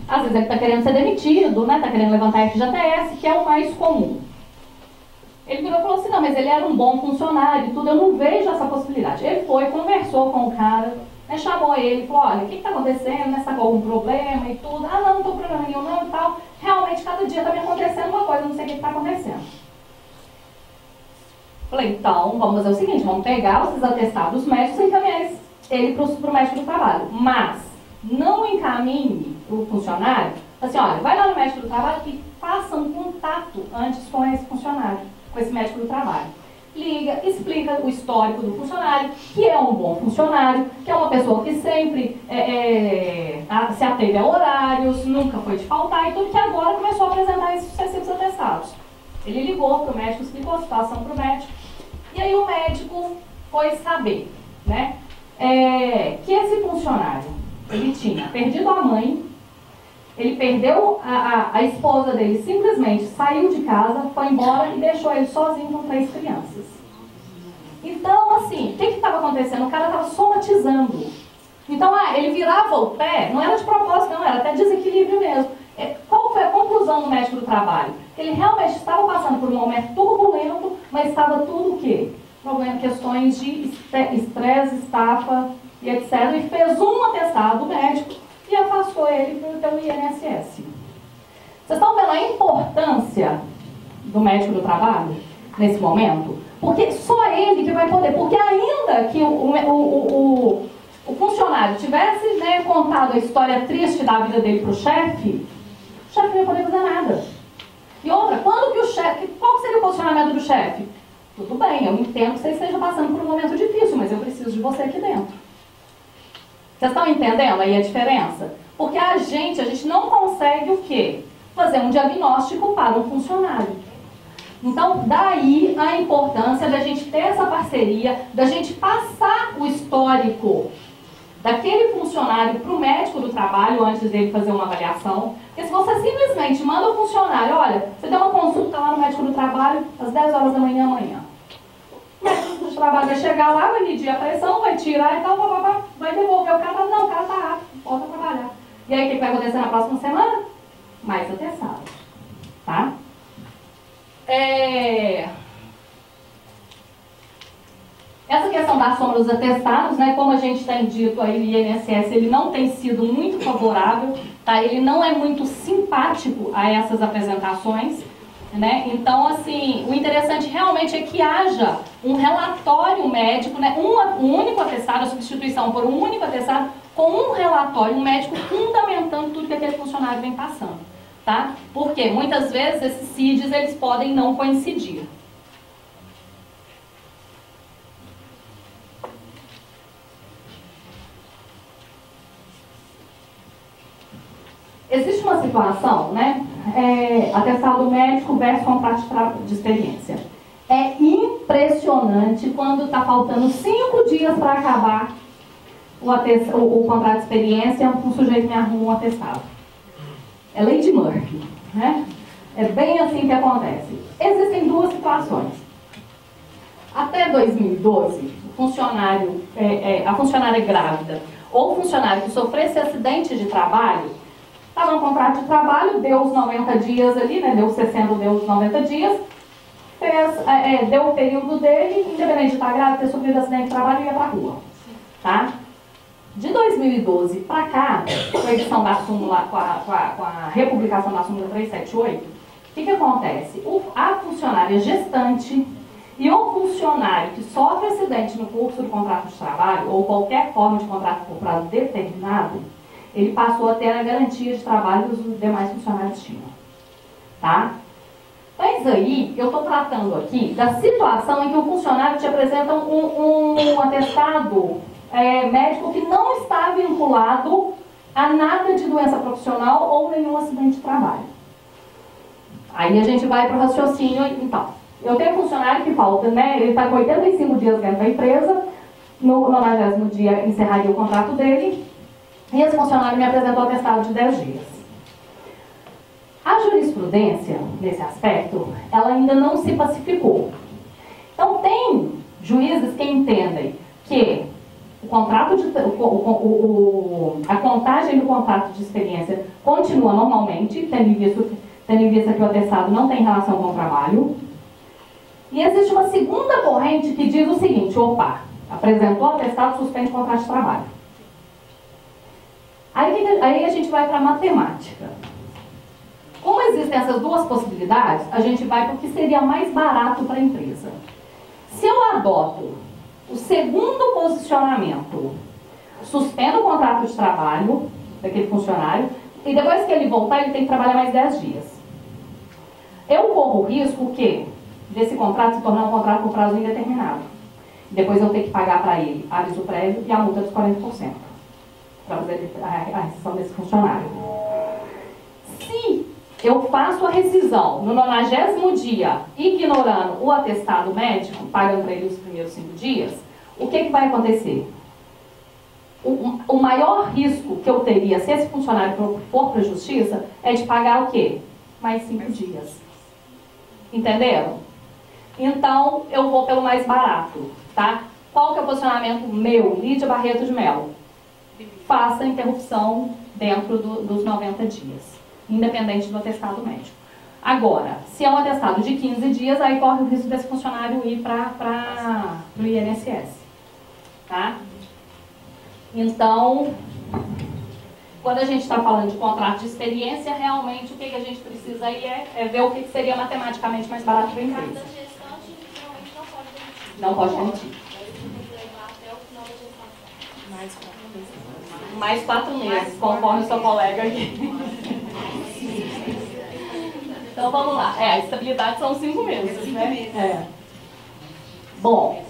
às vezes ele está querendo ser demitido, né, está querendo levantar FGTS, que é o mais comum. Ele virou e falou assim, não, mas ele era um bom funcionário e tudo, eu não vejo essa possibilidade. Ele foi, conversou com o cara, chamou ele e falou, olha, o que está acontecendo, né? Você está com algum problema e tudo? Não, não estou com problema nenhum não e tal. Realmente, cada dia está me acontecendo uma coisa, não sei o que está acontecendo. Falei, então, vamos fazer o seguinte, vamos pegar esses atestados médicos e encaminhar ele para o médico do trabalho. Mas, não encaminhe o funcionário, assim, olha, vai lá no médico do trabalho e faça um contato antes com esse funcionário, com esse médico do trabalho. Liga, explica o histórico do funcionário, que é um bom funcionário, que é uma pessoa que sempre se ateve a horários, nunca foi de faltar e tudo, que agora começou a apresentar esses sucessivos atestados. Ele ligou para o médico, explicou a situação para o médico, e aí o médico foi saber, né, que esse funcionário, ele tinha perdido a mãe, ele perdeu a esposa dele, simplesmente saiu de casa, foi embora e deixou ele sozinho com 3 crianças. Então, assim, o que estava acontecendo? O cara estava somatizando. Então, ele virava o pé, não era de propósito, não, era até desequilíbrio mesmo. Qual foi a conclusão do médico do trabalho? Ele realmente estava passando por um momento turbulento, mas estava tudo o quê? Questões de estresse, estafa e etc. E fez um atestado médico e afastou ele pelo INSS. Vocês estão vendo a importância do médico do trabalho nesse momento? Porque só ele que vai poder, porque ainda que o funcionário tivesse, né, contado a história triste da vida dele para o chefe não ia poder fazer nada. E outra, quando que o chefe, qual seria o posicionamento do chefe? Tudo bem, eu entendo que você esteja passando por um momento difícil, mas eu preciso de você aqui dentro. Vocês estão entendendo aí a diferença? Porque a gente não consegue o quê? Fazer um diagnóstico para um funcionário. Então, daí a importância da gente ter essa parceria, da gente passar o histórico daquele funcionário para o médico do trabalho antes dele fazer uma avaliação. Porque se você simplesmente manda o funcionário, olha, você deu uma consulta lá no médico do trabalho às 10 horas da manhã amanhã. O médico do trabalho vai chegar lá, vai medir a pressão, vai tirar e tal, vai devolver o cara, não, o cara está apto, volta a trabalhar. E aí o que vai acontecer na próxima semana? Mais atestado, tá? Essa questão da soma dos atestados, né, como a gente tem dito aí, o INSS ele não tem sido muito favorável, tá? Ele não é muito simpático a essas apresentações, né? Então, assim, o interessante realmente é que haja um relatório médico, né, um único atestado, a substituição por um único atestado, com um relatório, um médico fundamentando tudo que aquele funcionário vem passando, tá? Porque muitas vezes esses CIDs eles podem não coincidir. Existe uma situação, né? Atestado médico versus contrato de experiência. É impressionante quando está faltando 5 dias para acabar o contrato de experiência, um sujeito me arruma um atestado. É lei de Murphy, né? É bem assim que acontece. Existem duas situações. Até 2012, a funcionária grávida ou o funcionário que sofresse acidente de trabalho estava no contrato de trabalho, deu os 90 dias ali, né? Deu os 60, deu os 90 dias, deu o período dele, independente de estar grávida, ter sofrido acidente de trabalho, ia para a rua. Tá? De 2012 para cá, com a edição da súmula, com a republicação da súmula 378, o que acontece? A funcionária gestante e o funcionário que sofre acidente no curso do contrato de trabalho, ou qualquer forma de contrato por prazo determinado, ele passou a ter a garantia de trabalho que os demais funcionários tinham. Tá? Mas aí, eu estou tratando aqui da situação em que o funcionário te apresenta um atestado médico que não está vinculado a nada de doença profissional ou nenhum acidente de trabalho. Aí a gente vai para o raciocínio. Então, eu tenho um funcionário que falta, né? Ele está com 85 dias dentro da empresa, no 90º dia encerraria o contrato dele, e esse funcionário me apresentou um atestado de 10 dias. A jurisprudência, nesse aspecto, ela ainda não se pacificou. Então, tem juízes que entendem que a contagem do contrato de experiência continua normalmente, tendo em vista que o atestado não tem relação com o trabalho. E existe uma segunda corrente que diz o seguinte: opa, apresentou o atestado, suspende o contrato de trabalho. Aí a gente vai para a matemática. Como existem essas duas possibilidades, a gente vai para o que seria mais barato para a empresa. Se eu adoto o segundo posicionamento, suspendo o contrato de trabalho daquele funcionário, e depois que ele voltar, ele tem que trabalhar mais 10 dias. Eu corro o risco desse contrato se tornar um contrato por prazo indeterminado. Depois eu tenho que pagar para ele aviso prévio e a multa dos 40%. Para fazer a rescisão desse funcionário. Se eu faço a rescisão no 90º dia, ignorando o atestado médico, pagando para ele os primeiros 5 dias, o que vai acontecer? O maior risco que eu teria se esse funcionário for para a justiça é de pagar o quê? Mais 5 dias. Entenderam? Então, eu vou pelo mais barato, tá? Qual que é o posicionamento meu, Lídia Barreto de Mello? Faça a interrupção dentro dos 90 dias, independente do atestado médico. Agora, se é um atestado de 15 dias, aí corre o risco desse funcionário ir para o INSS. Tá? Então, quando a gente está falando de contrato de experiência, realmente o que a gente precisa aí é ver o que seria matematicamente mais barato para a empresa. Não pode demitir. Mais 4 meses, conforme o seu colega aqui. Então vamos lá. A estabilidade são 5 meses, né? Bom,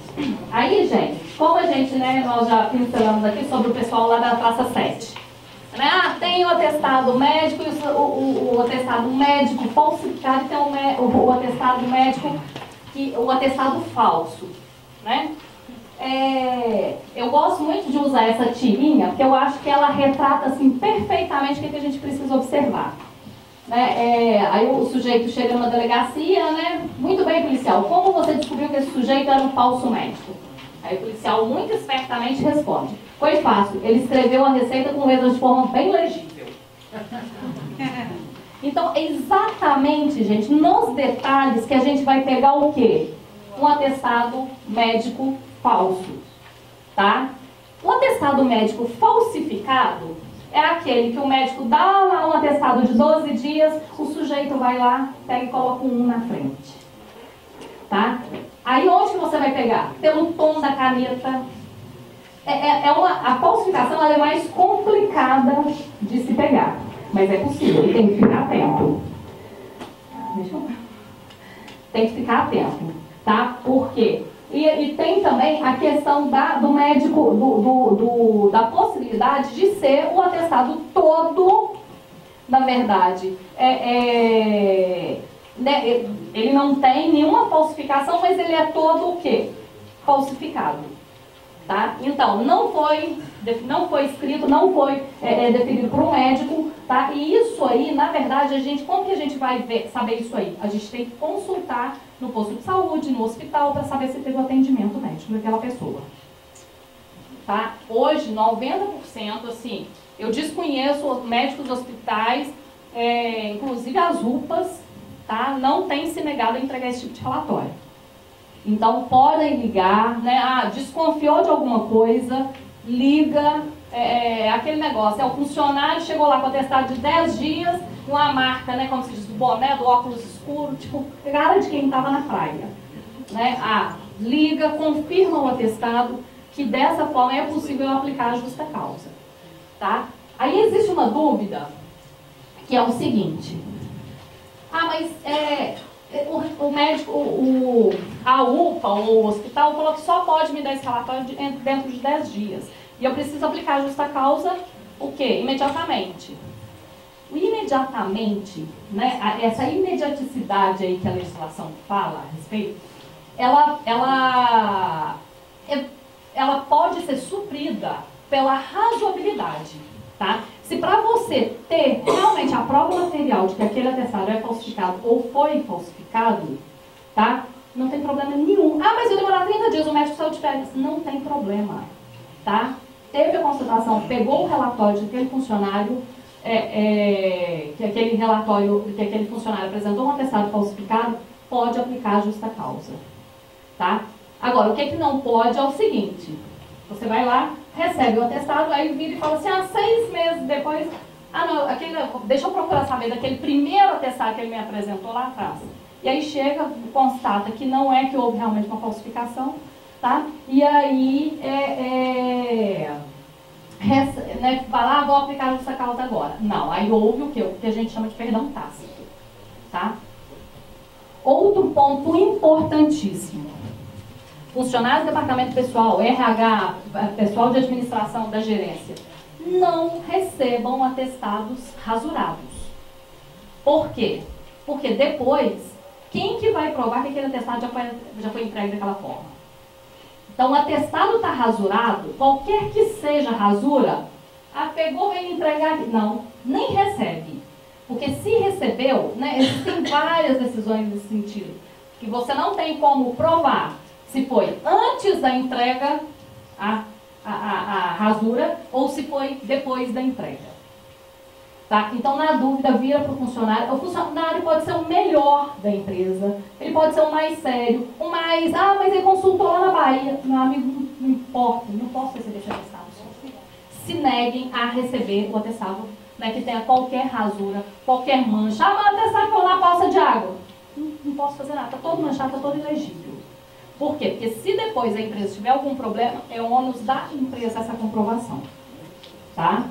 aí, gente, como a gente, né, nós já pincelamos aqui sobre o pessoal lá da Praça 7. Né? Ah, tem o atestado médico e o atestado médico falsificado, e tem o atestado médico, o atestado falso. Né? Eu gosto muito de usar essa tirinha, porque eu acho que ela retrata assim, perfeitamente o que a gente precisa observar. Aí o sujeito chega numa delegacia, né? Muito bem, policial, como você descobriu que esse sujeito era um falso médico? Aí o policial muito espertamente responde: foi fácil, ele escreveu a receita com letras de forma bem legível. Então, exatamente, gente, nos detalhes que a gente vai pegar o quê? Um atestado médico falso, tá? O atestado médico falsificado é aquele que o médico dá lá um atestado de 12 dias, o sujeito vai lá, pega e coloca um na frente, tá? Aí onde que você vai pegar? Pelo tom da caneta. A falsificação ela é mais complicada de se pegar, mas é possível, e tem que ficar atento. Tem que ficar atento, tá? Por quê? E tem também a questão do médico, da possibilidade de ser o atestado todo, na verdade, né, ele não tem nenhuma falsificação, mas ele é todo o quê? Falsificado. Tá? Então, não foi escrito, não foi definido por um médico, tá? E isso aí, na verdade, como que a gente vai saber isso aí? A gente tem que consultar no posto de saúde, no hospital, para saber se teve o atendimento médico daquela pessoa. Tá? Hoje, 90%, assim, eu desconheço os médicos dos hospitais, inclusive as UPAs, tá? Não tem se negado a entregar esse tipo de relatório. Então, podem ligar, né? Desconfiou de alguma coisa, liga, aquele negócio, o funcionário chegou lá com atestado de 10 dias, uma marca, né, como se diz, do boné, do óculos escuro, tipo, cara de quem estava na praia. Né? Liga, confirma o atestado, que dessa forma é possível aplicar a justa causa. Tá? Aí existe uma dúvida, que é o seguinte: mas o médico, a UPA ou o hospital falou que só pode me dar esse relatório dentro de 10 dias. E eu preciso aplicar a justa causa, o quê? Imediatamente. O imediatamente, né, essa imediaticidade aí que a legislação fala a respeito, ela pode ser suprida pela razoabilidade. Tá? Se para você ter realmente a prova material de que aquele atestado é falsificado ou foi falsificado, tá? Não tem problema nenhum. Mas eu demorar 30 dias, o médico saiu de férias. Não tem problema. Tá? Teve a constatação, pegou o relatório daquele funcionário, que aquele funcionário apresentou um atestado falsificado, pode aplicar a justa causa. Tá? Agora, o que não pode é o seguinte: você vai lá, recebe o atestado, aí vira e fala assim: 6 meses depois, não, deixa eu procurar saber daquele primeiro atestado que ele me apresentou lá atrás. E aí chega, constata que não que houve realmente uma falsificação, tá? E aí, fala, vou aplicar a justa causa agora. Não, aí houve o que a gente chama de perdão tácito, tá? Outro ponto importantíssimo: funcionários do departamento pessoal, RH, pessoal de administração da gerência, não recebam atestados rasurados. Por quê? Porque depois, quem que vai provar que aquele atestado já foi entregue daquela forma? Então, o atestado está rasurado, qualquer que seja a rasura, pegou, veio entregar aqui. Não, nem recebe. Porque se recebeu, né, existem várias decisões nesse sentido, que você não tem como provar se foi antes da entrega a rasura ou se foi depois da entrega. Tá? Então, na dúvida, vira para o funcionário. O funcionário pode ser o melhor da empresa, ele pode ser o mais sério, o mais... mas ele consultou lá na Bahia. Meu amigo, não importa, não posso receber esse atestado. Se neguem a receber o atestado, né, que tenha qualquer rasura, qualquer mancha. Mas o atestado foi na poça de água. Não posso fazer nada, está todo manchado, está todo ilegível. Por quê? Porque se depois a empresa tiver algum problema, é o ônus da empresa essa comprovação. Tá?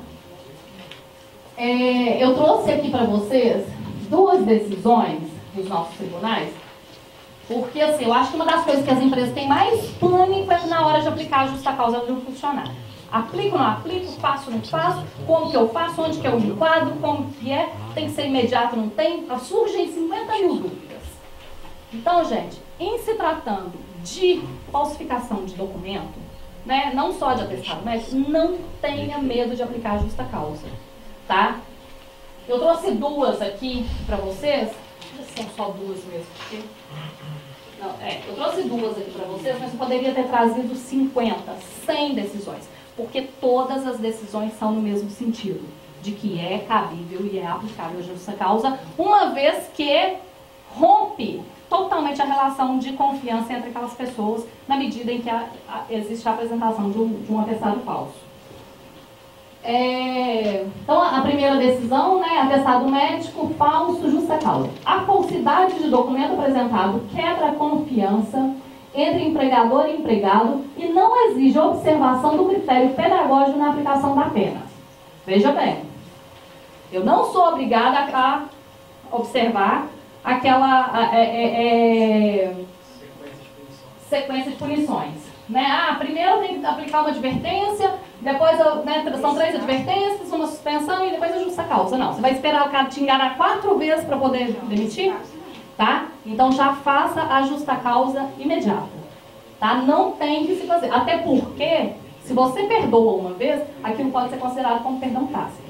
Eu trouxe aqui para vocês 2 decisões dos nossos tribunais, porque assim, eu acho que uma das coisas que as empresas têm mais pânico é na hora de aplicar a justa causa de um funcionário. Aplico, não aplico, faço, não faço, como que eu faço, onde que eu me enquadro, como que é, tem que ser imediato, não tem, surgem 50 mil dúvidas. Então, gente, em se tratando de falsificação de documento, né, não só de atestado médico, não tenha medo de aplicar a justa causa, tá? Eu trouxe duas aqui para vocês, são só duas mesmo, porque... Não, eu trouxe duas aqui para vocês, mas eu poderia ter trazido 50, 100 decisões, porque todas as decisões são no mesmo sentido, de que é cabível e é aplicável a justa causa, uma vez que rompe totalmente a relação de confiança entre aquelas pessoas, na medida em que existe a apresentação de um atestado falso. Então, a primeira decisão, né, atestado médico falso, justa causa. A falsidade de documento apresentado quebra a confiança entre empregador e empregado e não exige observação do critério pedagógico na aplicação da pena. Veja bem, eu não sou obrigada a observar aquela sequência de punições. Né? Primeiro tem que aplicar uma advertência, depois são 3 advertências, uma suspensão e depois a justa causa. Não, você vai esperar o cara te enganar 4 vezes para poder demitir? Tá? Então já faça a justa causa imediata. Tá? Não tem que se fazer. Até porque, se você perdoa uma vez, aquilo pode ser considerado como perdão tácito.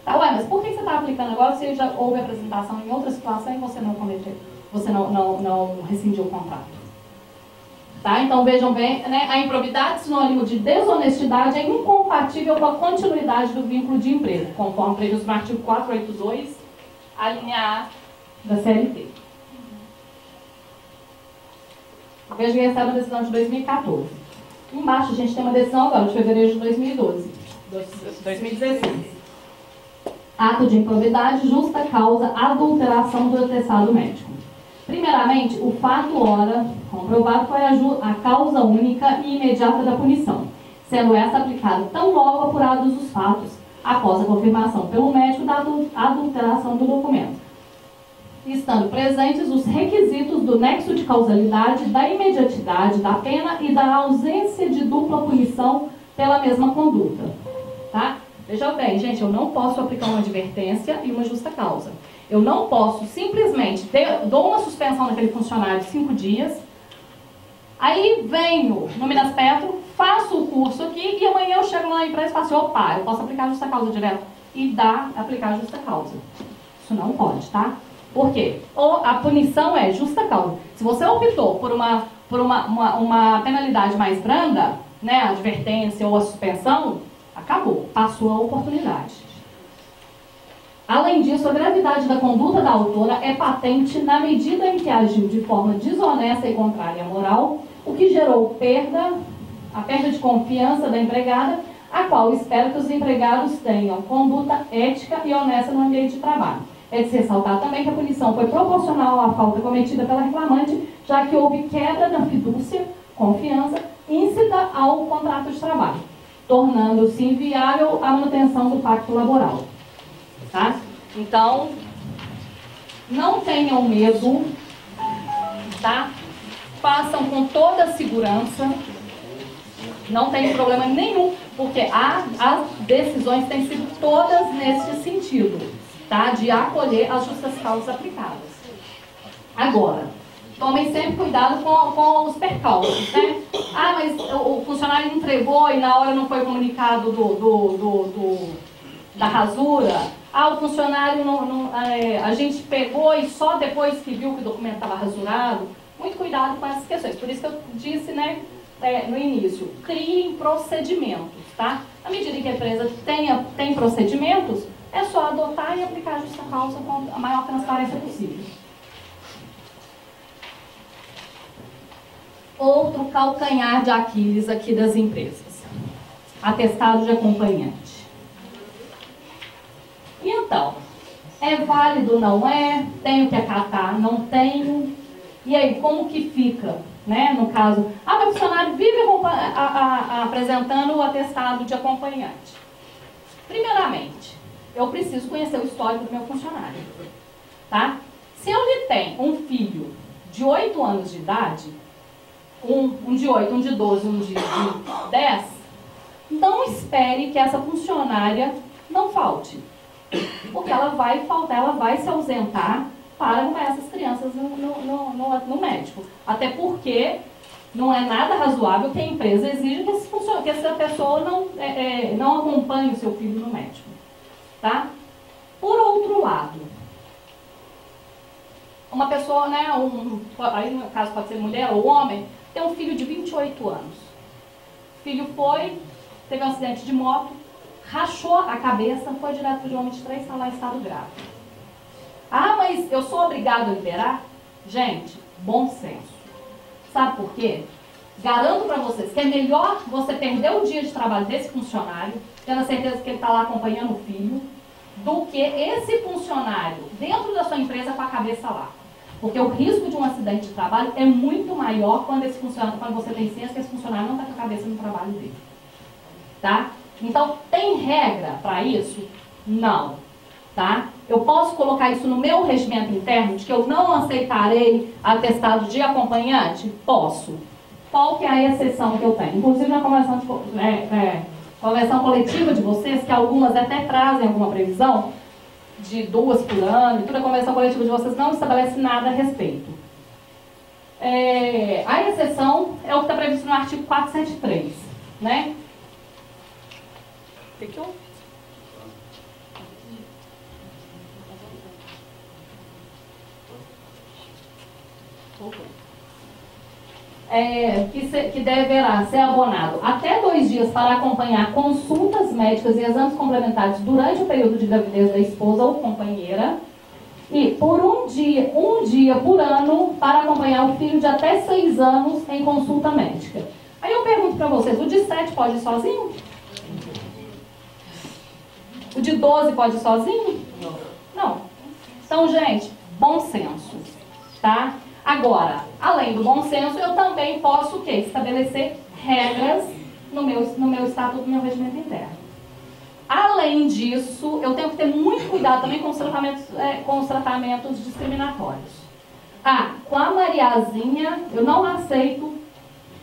Tá? Ué, mas por que você está aplicando agora se já houve apresentação em outra situação e você não cometeu, você não rescindiu o contrato? Tá? Então vejam bem, né? A improbidade, sinônimo de desonestidade, é incompatível com a continuidade do vínculo de emprego, conforme previsto no artigo 482, a linha A da CLT. Veja que essa é uma decisão de 2014. Embaixo a gente tem uma decisão agora, de fevereiro de 2016. Ato de improbidade, justa causa, adulteração do atestado médico. Primeiramente, o fato ora comprovado foi a causa única e imediata da punição, sendo essa aplicada tão logo apurados os fatos, após a confirmação pelo médico da adulteração do documento, estando presentes os requisitos do nexo de causalidade, da imediatidade da pena e da ausência de dupla punição pela mesma conduta. Tá? Veja bem, gente, eu não posso aplicar uma advertência e uma justa causa. Eu não posso simplesmente dou uma suspensão naquele funcionário de 5 dias, aí venho no Minas Petro, faço o curso aqui e amanhã eu chego lá na empresa e faço assim, opa, eu posso aplicar a justa causa direto e aplicar a justa causa. Isso não pode, tá? Por quê? Ou a punição é justa causa. Se você optou por uma penalidade mais branda, né, a advertência ou a suspensão, acabou, passou a oportunidade. Além disso, a gravidade da conduta da autora é patente na medida em que agiu de forma desonesta e contrária à moral, o que gerou a perda de confiança da empregada, a qual espera que os empregados tenham conduta ética e honesta no ambiente de trabalho. É de se ressaltar também que a punição foi proporcional à falta cometida pela reclamante, já que houve quebra da fidúcia, confiança, íncita ao contrato de trabalho, tornando-se inviável a manutenção do pacto laboral. Tá? Então, não tenham medo, tá? Façam com toda a segurança, não tem problema nenhum, porque as decisões têm sido todas nesse sentido, tá? De acolher as justas causas aplicadas. Agora, tomem sempre cuidado com os percalços, né? Mas o funcionário entregou e na hora não foi comunicado da rasura. O funcionário a gente pegou e só depois que viu que o documento estava rasurado. Muito cuidado com essas questões. Por isso que eu disse, né, no início, criem procedimentos, tá? À medida em que a empresa tem procedimentos, é só adotar e aplicar a justa causa com a maior transparência possível. Outro calcanhar de Aquiles aqui das empresas. Atestado de acompanhante. Então, é válido, não é? Tenho que acatar, não tenho? E aí, como que fica? Né? No caso, meu funcionário vive apresentando o atestado de acompanhante. Primeiramente, eu preciso conhecer o histórico do meu funcionário. Tá? Se ele tem um filho de 8 anos de idade, um de 8, um de 12, um de 10, não espere que essa funcionária não falte. Porque ela vai faltar, ela vai se ausentar para arrumar essas crianças no médico. Até porque não é nada razoável que a empresa exija que essa pessoa não acompanhe o seu filho no médico. Tá? Por outro lado, uma pessoa, né, aí no caso pode ser mulher ou homem, tem um filho de 28 anos. O filho teve um acidente de moto, rachou a cabeça, foi direto para o João 23, está lá em estado grave. Ah, mas eu sou obrigado a liberar? Gente, bom senso. Sabe por quê? Garanto para vocês que é melhor você perder o dia de trabalho desse funcionário, tendo a certeza que ele está lá acompanhando o filho, do que esse funcionário dentro da sua empresa com a cabeça lá. Porque o risco de um acidente de trabalho é muito maior quando você tem ciência que esse funcionário não está com a cabeça no trabalho dele. Tá? Então, tem regra para isso? Não. Tá? Eu posso colocar isso no meu regimento interno, de que eu não aceitarei atestado de acompanhante? Posso. Qual que é a exceção que eu tenho? Inclusive na convenção coletiva de vocês, que algumas até trazem alguma previsão, de 2 por ano, e toda a convenção coletiva de vocês não estabelece nada a respeito. A exceção é o que está previsto no artigo 473, né? Que deverá ser abonado até 2 dias para acompanhar consultas médicas e exames complementares durante o período de gravidez da esposa ou companheira, e por um dia por ano para acompanhar o filho de até 6 anos em consulta médica. Aí eu pergunto para vocês, o de 7 pode ir sozinho? O de 12 pode ir sozinho? Não. Então, gente, bom senso, tá? Agora, além do bom senso, eu também posso o quê? Estabelecer regras no meu estatuto, no meu regimento interno. Além disso, eu tenho que ter muito cuidado também com os tratamentos discriminatórios. Com a Mariazinha, eu não aceito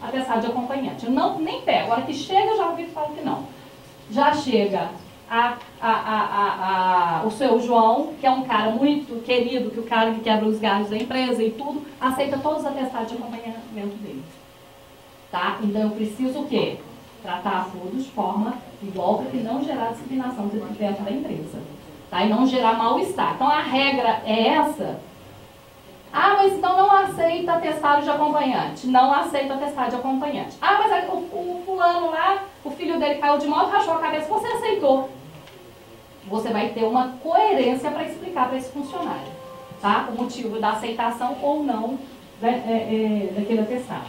atestado de acompanhante. Eu nem pego. A hora que chega, eu já ouvi e falo que não. Já chega o seu João, que é um cara muito querido, que o cara que quebra os galhos da empresa e tudo, aceita todos os atestados de acompanhamento dele. Tá? Então eu preciso o quê? Tratar a todos de forma igual para que não gerar discriminação dentro da empresa. Tá? E não gerar mal-estar. Então a regra é essa. Mas então não aceita atestado de acompanhante. Não aceita atestado de acompanhante. Mas o fulano lá, o filho dele caiu de moto, rachou a cabeça, você aceitou. Você vai ter uma coerência para explicar para esse funcionário, tá? O motivo da aceitação ou não daquele atestado.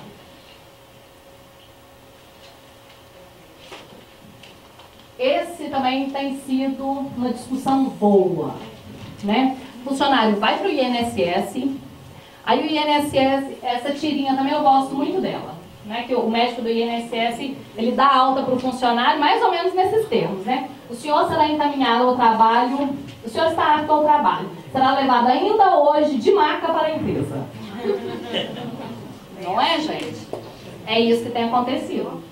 Esse também tem sido uma discussão boa, né? O funcionário vai para o INSS, aí o INSS, essa tirinha também eu gosto muito dela, né? Que o médico do INSS, ele dá alta para o funcionário mais ou menos nesses termos, né? O senhor será encaminhado ao trabalho, o senhor está apto ao trabalho, será levado ainda hoje de maca para a empresa. Não é, gente? É isso que tem acontecido.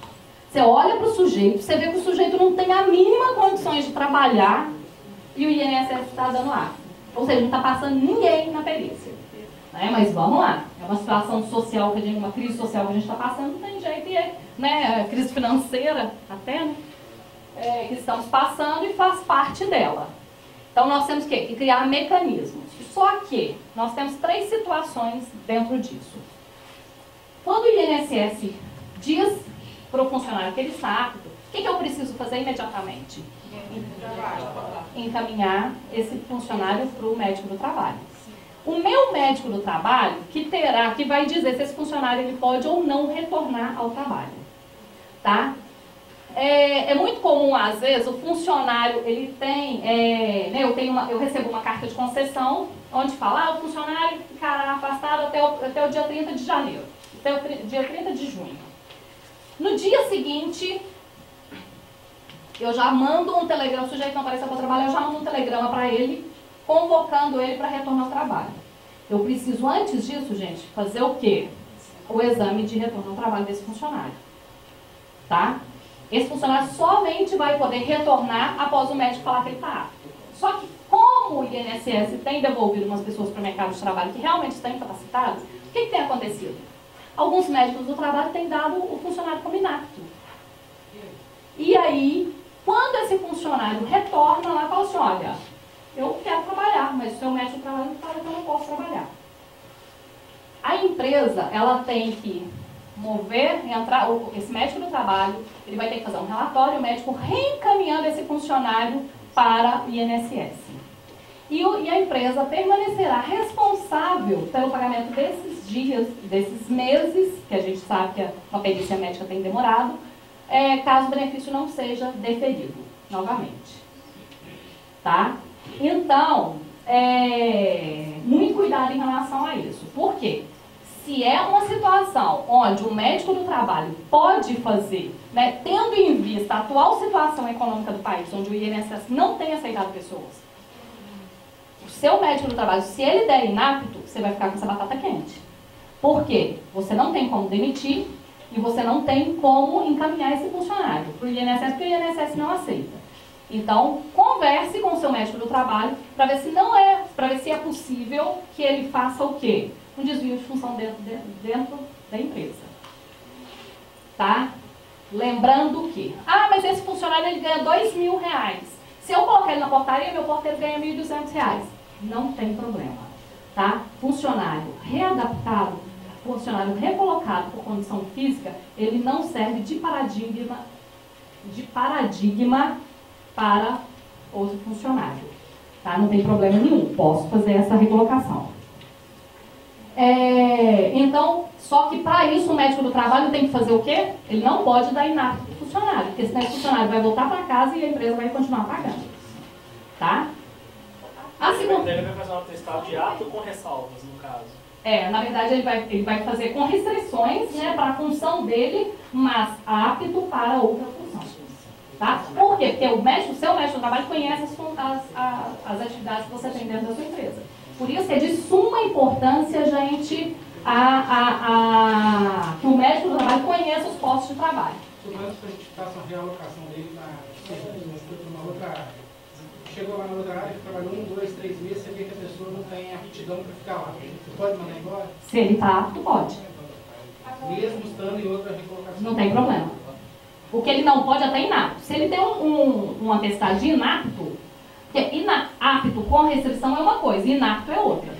Você olha para o sujeito, você vê que o sujeito não tem a mínima condições de trabalhar e o INSS está dando ar. Ou seja, não está passando ninguém na perícia. Né? Mas vamos lá, é uma situação social, uma crise social que a gente está passando, não tem jeito, né? Crise financeira até, né? Que estamos passando e faz parte dela. Então nós temos que criar mecanismos. Só que nós temos 3 situações dentro disso. Quando o INSS diz para o funcionário que ele está apto, o que eu preciso fazer imediatamente? Encaminhar esse funcionário para o médico do trabalho. O meu médico do trabalho que vai dizer se esse funcionário ele pode ou não retornar ao trabalho. Tá? É muito comum, às vezes, o funcionário, ele tem, eu recebo uma carta de concessão, onde fala, o funcionário ficará afastado até o dia 30 de janeiro, até o dia 30 de junho. No dia seguinte, eu já mando um telegrama, o sujeito não apareceu para trabalhar, eu já mando um telegrama para ele, convocando ele para retorno ao trabalho. Eu preciso, antes disso, gente, fazer o quê? O exame de retorno ao trabalho desse funcionário. Tá? Esse funcionário somente vai poder retornar após o médico falar que ele está apto. Só que como o INSS tem devolvido umas pessoas para o mercado de trabalho que realmente estão incapacitadas, o que tem acontecido? Alguns médicos do trabalho têm dado o funcionário como inapto. E aí, quando esse funcionário retorna lá e fala assim, olha, eu quero trabalhar, mas o seu médico do trabalho fala que eu não posso trabalhar. A empresa, ela tem que esse médico do trabalho, ele vai ter que fazer um relatório, o médico reencaminhando esse funcionário para o INSS. E a empresa permanecerá responsável pelo pagamento desses dias, desses meses, que a gente sabe que uma perícia médica tem demorado, caso o benefício não seja deferido, novamente. Tá? Então, muito cuidado em relação a isso. Por quê? Se é uma situação onde o médico do trabalho pode fazer, né, tendo em vista a atual situação econômica do país, onde o INSS não tem aceitado pessoas, o seu médico do trabalho, se ele der inapto, você vai ficar com essa batata quente. Por quê? Você não tem como demitir e você não tem como encaminhar esse funcionário para o INSS, porque o INSS não aceita. Então, converse com o seu médico do trabalho para ver se é possível que ele faça o quê? Um desvio de função dentro da empresa. Tá? Lembrando que, mas esse funcionário ele ganha R$2.000. Se eu colocar ele na portaria, meu porteiro ganha R$1.200. Não tem problema. Tá? Funcionário readaptado, funcionário recolocado por condição física, ele não serve de paradigma para outro funcionário. Tá? Não tem problema nenhum. Posso fazer essa recolocação. Então, só que para isso o médico do trabalho tem que fazer o quê? Ele não pode dar inapto para o funcionário, porque senão esse funcionário vai voltar para casa e a empresa vai continuar pagando. Tá? Ele vai fazer um atestado de apto com ressalvas, no caso. Na verdade ele vai fazer com restrições, né, para a função dele, mas apto para outra função. Tá? Por quê? Porque o seu médico do trabalho conhece as atividades que você tem dentro da sua empresa. Por isso é de suma importância, gente, que o médico do trabalho conheça os postos de trabalho. Supongamos que a gente faça uma realocação dele numa outra área. Chegou lá na outra área, trabalhou 1, 2, 3 meses, você vê que a pessoa não tem aptidão para ficar lá. Você pode mandar embora? Se ele está apto, pode. Mesmo estando em outra recolocação? Não tem problema. O que ele não pode é até inapto. Se ele tem um atestado de inapto, porque apto com restrição é uma coisa, inapto é outra.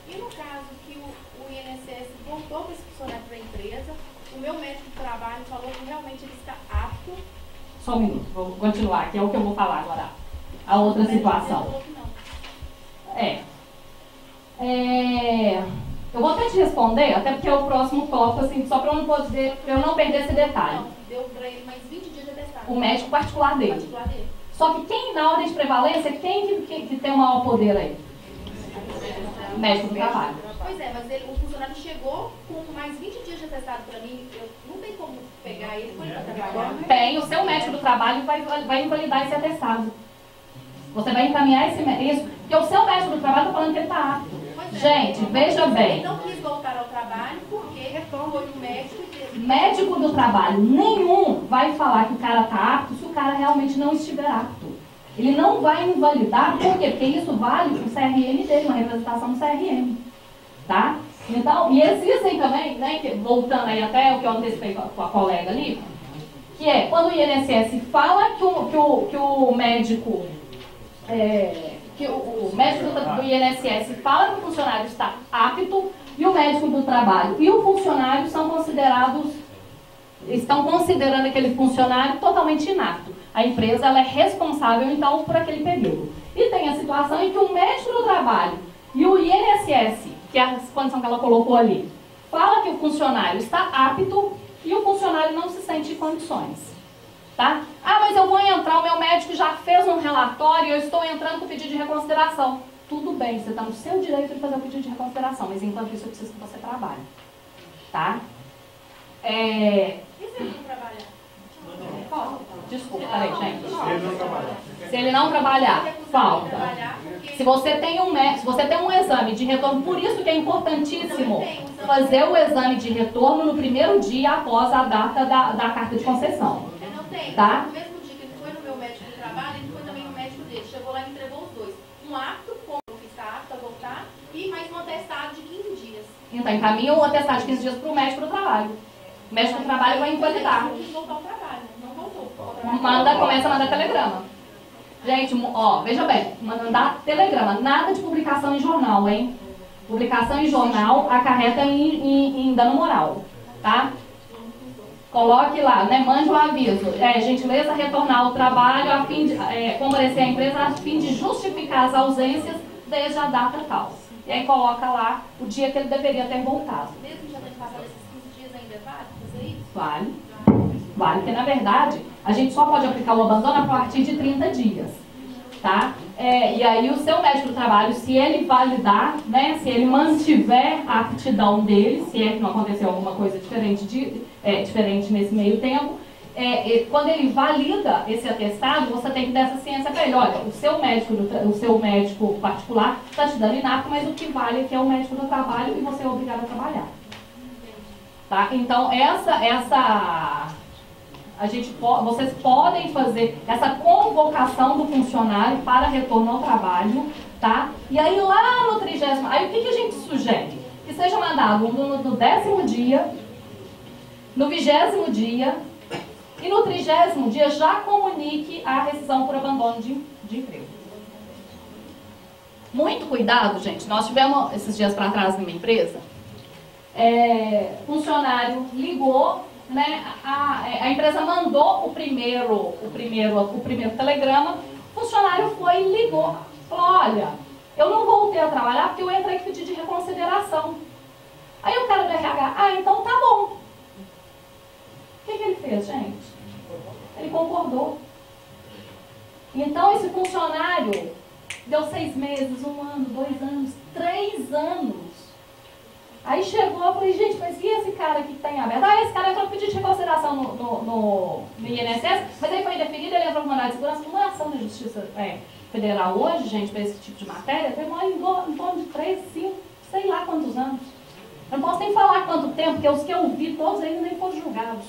E no caso que o INSS voltou com esse funcionário para a empresa, o meu médico de trabalho falou que realmente ele está apto. Só um minuto, vou continuar, que é o que eu vou falar agora. A outra situação. Eu vou até te responder, até porque é o próximo tópico, assim, só para eu não perder esse detalhe. Não, deu para ele mais 20 dias de atestado. O médico particular dele. Só que quem dá ordem de prevalência, quem que tem o maior poder aí? O médico do trabalho. Pois mas o funcionário chegou com mais 20 dias de atestado para mim, não tem como pegar ele quando ele está trabalhando. Tem, o seu médico do trabalho vai invalidar esse atestado. Você vai encaminhar isso, porque o seu médico do trabalho está falando que ele está apto. Gente, veja bem. Então quis voltar ao trabalho porque foi o médico. Médico do trabalho nenhum vai falar que o cara está apto se o cara realmente não estiver apto. Ele não vai invalidar, por quê? Porque isso vale o CRM dele, uma representação do CRM. Tá? Então, e existem também, né, voltando aí até o que eu antecipei com a colega ali, que é quando o INSS fala que o médico. Que o médico do INSS fala que o funcionário está apto e o médico do trabalho e o funcionário estão considerando aquele funcionário totalmente inapto. A empresa ela é responsável, então, por aquele período. E tem a situação em que o médico do trabalho e o INSS, que é a condição que ela colocou ali, fala que o funcionário está apto e o funcionário não se sente em condições. Tá? Mas eu vou entrar, o meu médico já fez um relatório e eu estou entrando com o pedido de reconsideração. Tudo bem, você está no seu direito de fazer o pedido de reconsideração, mas enquanto isso eu preciso que você trabalhe. Tá? E se ele não trabalhar? Pode. Desculpa, peraí, gente. Se ele não trabalhar. Se ele não trabalhar, falta. Se você tem um exame de retorno, por isso que é importantíssimo fazer o exame de retorno no primeiro dia após a data da carta de concessão. Eu não tenho. Tá? No mesmo dia que ele foi no meu médico de trabalho, ele foi também no médico dele. Chegou lá e entregou os dois. Um apto, como eu fiz apto a voltar, e mais um atestado de 15 dias. Então, encaminha o atestado de 15 dias para o médico do trabalho. O médico do trabalho vai invalidar. Ele quis voltar ao trabalho, não voltou. Começa a mandar telegrama. Gente, ó, veja bem, mandar telegrama, nada de publicação em jornal, hein? Publicação em jornal acarreta em dano moral, tá? Coloque lá, né? Mande um aviso. Gentileza retornar ao trabalho a fim de comparecer à empresa a fim de justificar as ausências desde a data tal. E aí coloca lá o dia que ele deveria ter voltado. Mesmo já tendo passado esses 15 dias, ainda é válido fazer isso? Vale. Vale, porque na verdade a gente só pode aplicar o abandono a partir de 30 dias, tá? E aí o seu médico do trabalho, se ele validar, né, se ele mantiver a aptidão dele, se é que não aconteceu alguma coisa diferente nesse meio tempo, quando ele valida esse atestado, você tem que dar essa ciência para ele. Olha, o seu médico particular está te dando inapto, mas o que vale é que é o médico do trabalho e você é obrigado a trabalhar. Tá? Então, vocês podem fazer essa convocação do funcionário para retorno ao trabalho, tá? E aí lá no 30º, aí o que a gente sugere? Que seja mandado no 10º dia, no 20º dia e no 30º dia já comunique a rescisão por abandono de emprego. Muito cuidado, gente. Nós tivemos esses dias para trás numa empresa, funcionário ligou, né, a empresa mandou o primeiro telegrama, o funcionário foi e ligou, falou, olha, eu não voltei a trabalhar porque eu entrei com pedido de reconsideração. Aí o cara do RH, então tá bom. O que ele fez, gente? Ele concordou. Então esse funcionário deu 6 meses, 1 ano, 2 anos, 3 anos. Aí chegou, eu falei, gente, mas e esse cara aqui que está em aberto? Esse cara entrou com pedido de reconsideração no INSS, mas aí foi indefinido, ele entrou com mandado de segurança. Uma ação da Justiça Federal hoje, gente, para esse tipo de matéria, demora em torno de 3, 5, sei lá quantos anos. Eu não posso nem falar quanto tempo, porque os que eu vi, todos ainda nem foram julgados.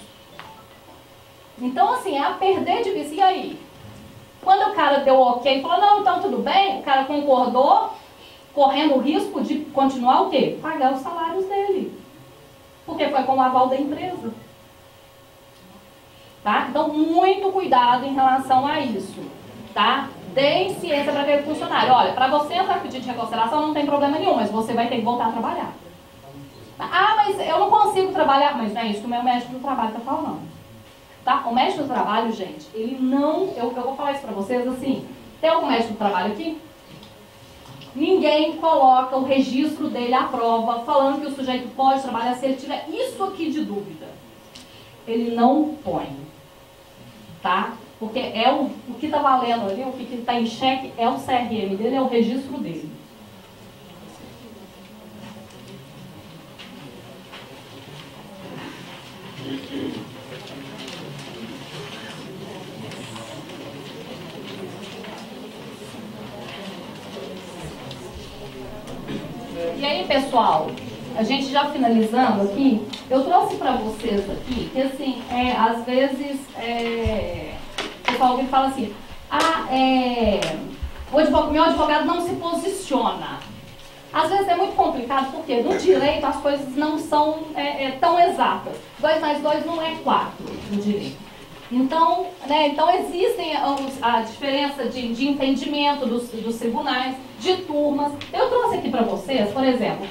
Então, assim, é a perder de vista. E aí? Quando o cara deu ok e falou, não, então tudo bem, o cara concordou, correndo o risco de continuar o quê? Pagar os salários dele. Porque foi com o aval da empresa. Tá? Então, muito cuidado em relação a isso. Tá? Deem ciência para aquele funcionário. Olha, para você entrar com pedido de reconsideração não tem problema nenhum, mas você vai ter que voltar a trabalhar. Mas eu não consigo trabalhar. Mas não é isso que o meu médico do trabalho está falando. Tá? O médico do trabalho, gente, ele não... Eu vou falar isso para vocês assim. Tem algum médico do trabalho aqui? Ninguém coloca o registro dele à prova, falando que o sujeito pode trabalhar se ele tiver isso aqui de dúvida. Ele não põe. Tá? Porque o que está valendo ali, o que está em xeque é o CRM dele, é o registro dele. E aí, pessoal, a gente já finalizando aqui, eu trouxe para vocês aqui, que assim, às vezes, o pessoal alguém fala assim, meu advogado não se posiciona. Às vezes é muito complicado, porque no direito as coisas não são tão exatas. 2 mais 2 não é 4 no direito. Então, então existem a diferença de entendimento dos tribunais, de turmas. Eu trouxe aqui para vocês, por exemplo,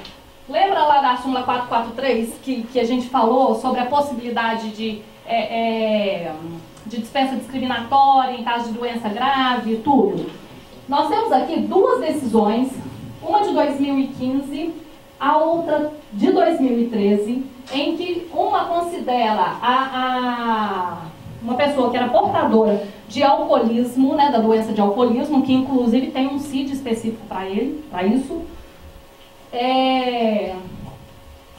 lembra lá da súmula 443 que a gente falou sobre a possibilidade de dispensa discriminatória em caso de doença grave e tudo? Nós temos aqui 2 decisões, uma de 2015, a outra de 2013, em que uma considera uma pessoa que era portadora de alcoolismo, da doença de alcoolismo, que inclusive tem um CID específico para isso.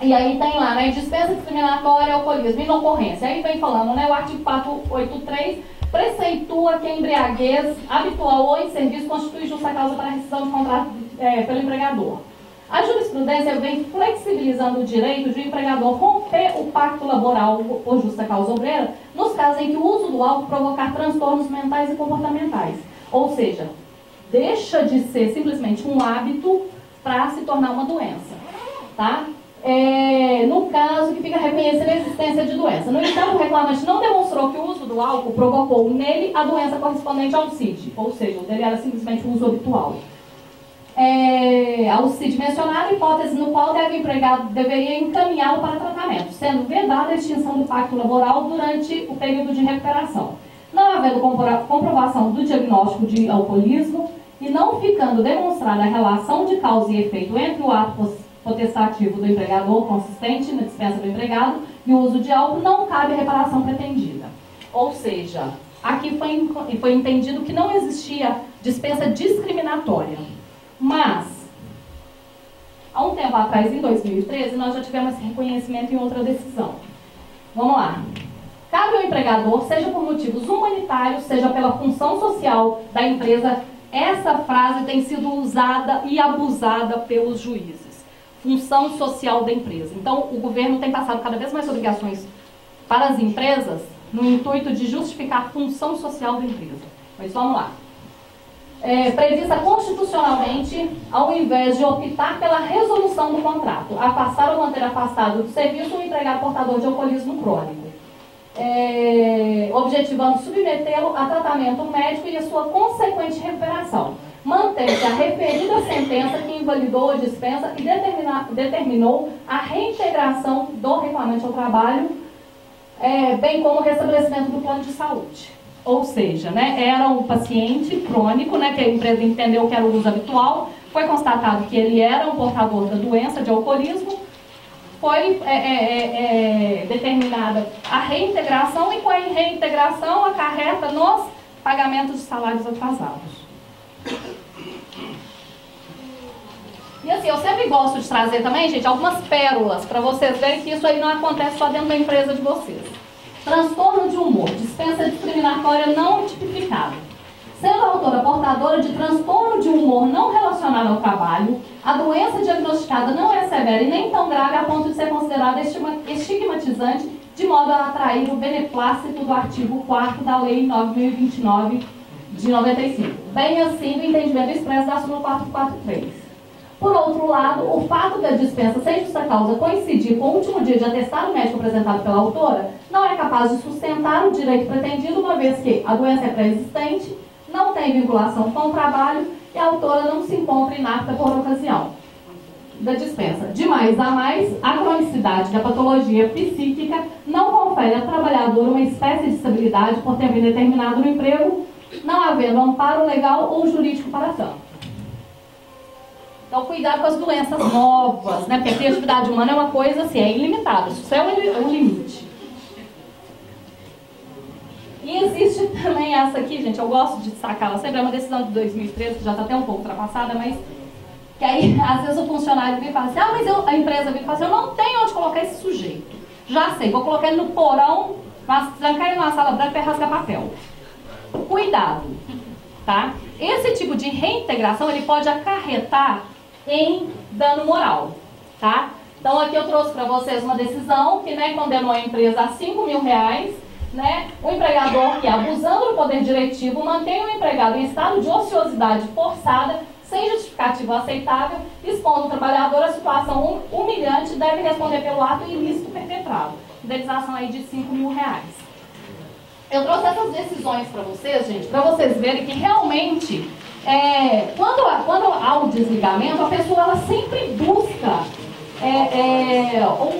E aí tem lá, dispensa discriminatória, alcoolismo, inocorrência. Aí vem falando, o artigo 483 preceitua que a embriaguez habitual ou em serviço constitui justa causa para a rescisão de contrato pelo empregador. A jurisprudência vem flexibilizando o direito de o empregador romper o pacto laboral por justa causa obreira nos casos em que o uso do álcool provocar transtornos mentais e comportamentais. Ou seja, deixa de ser simplesmente um hábito para se tornar uma doença. Tá? No caso que fica reconhecida a existência de doença. No entanto, o reclamante não demonstrou que o uso do álcool provocou nele a doença correspondente ao CID. Ou seja, o dele era simplesmente o uso habitual. Ao CID mencionado, hipótese no qual o empregado deveria encaminhá-lo para tratamento, sendo vedada a extinção do pacto laboral durante o período de recuperação. Não havendo comprovação do diagnóstico de alcoolismo e não ficando demonstrada a relação de causa e efeito entre o ato potestativo do empregador consistente na dispensa do empregado e o uso de álcool, não cabe a reparação pretendida. Ou seja, aqui foi entendido que não existia dispensa discriminatória. Mas, há um tempo atrás, em 2013, nós já tivemos esse reconhecimento em outra decisão. Vamos lá. Cabe ao empregador, seja por motivos humanitários, seja pela função social da empresa, essa frase tem sido usada e abusada pelos juízes. Função social da empresa. Então, o governo tem passado cada vez mais obrigações para as empresas no intuito de justificar a função social da empresa. Mas vamos lá. Prevista constitucionalmente, ao invés de optar pela resolução do contrato, afastar ou manter afastado do serviço um empregado portador de alcoolismo crônico, objetivando submetê-lo a tratamento médico e a sua consequente recuperação. Mantém-se a referida sentença que invalidou a dispensa e determinou a reintegração do reclamante ao trabalho, bem como o restabelecimento do plano de saúde. Ou seja, era um paciente crônico, que a empresa entendeu que era o uso habitual, foi constatado que ele era um portador da doença de alcoolismo, foi determinada a reintegração e com a reintegração acarreta nos pagamentos de salários atrasados. E assim, eu sempre gosto de trazer também, gente, algumas pérolas para vocês verem que isso aí não acontece só dentro da empresa de vocês. Transtorno de humor, dispensa discriminatória não tipificada. Sendo a autora portadora de transtorno de humor não relacionado ao trabalho, a doença diagnosticada não é severa e nem tão grave a ponto de ser considerada estigmatizante, de modo a atrair o beneplácito do artigo 4º da Lei 9.029 de 95, bem assim do entendimento expresso da súmula 443. Por outro lado, o fato da dispensa sem justa causa coincidir com o último dia de atestado médico apresentado pela autora não é capaz de sustentar o direito pretendido, uma vez que a doença é pré-existente, não tem vinculação com o trabalho e a autora não se encontra inapta por ocasião da dispensa. De mais a mais, a cronicidade da patologia psíquica não confere ao trabalhador uma espécie de estabilidade por tempo indeterminado no emprego, não havendo amparo legal ou jurídico para tanto. Então, cuidado com as doenças novas, porque a criatividade humana é uma coisa assim, é ilimitada, isso é um limite. E existe também essa aqui, gente, eu gosto de destacá-la sempre, é uma decisão de 2013, que já está até um pouco ultrapassada, mas que aí, às vezes, o funcionário vem e fala assim, mas a empresa vem e fala assim, eu não tenho onde colocar esse sujeito. Já sei, vou colocar ele no porão, trancar ele numa sala branca e rasgar papel. Cuidado, tá? Esse tipo de reintegração, ele pode acarretar em dano moral, tá? Então aqui eu trouxe para vocês uma decisão que condenou a empresa a R$5.000, o empregador que, abusando do poder diretivo, mantém o empregado em estado de ociosidade forçada, sem justificativa aceitável, expondo o trabalhador a situação humilhante, deve responder pelo ato ilícito perpetrado. Indenização aí de R$5.000. Eu trouxe essas decisões para vocês, gente, para vocês verem que realmente quando há um desligamento, a pessoa ela sempre busca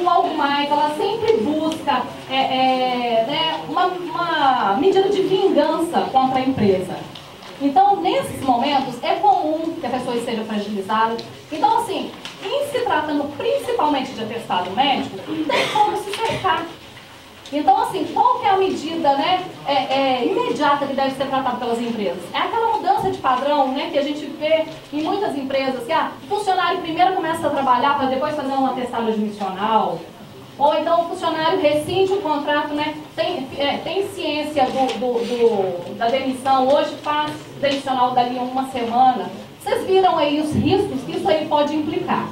algo mais, ela sempre busca uma medida de vingança contra a empresa. Então, nesses momentos, é comum que a pessoa esteja fragilizada. Então, assim, em se tratando principalmente de atestado médico, não tem como se cercar. Então, assim, qual que é a medida imediata que deve ser tratada pelas empresas? É aquela mudança de padrão que a gente vê em muitas empresas, que o funcionário primeiro começa a trabalhar para depois fazer um atestado admissional, Ou então o funcionário rescinde o contrato, né? Tem ciência da demissão, hoje faz demissional dali a uma semana. Vocês viram aí os riscos que isso aí pode implicar.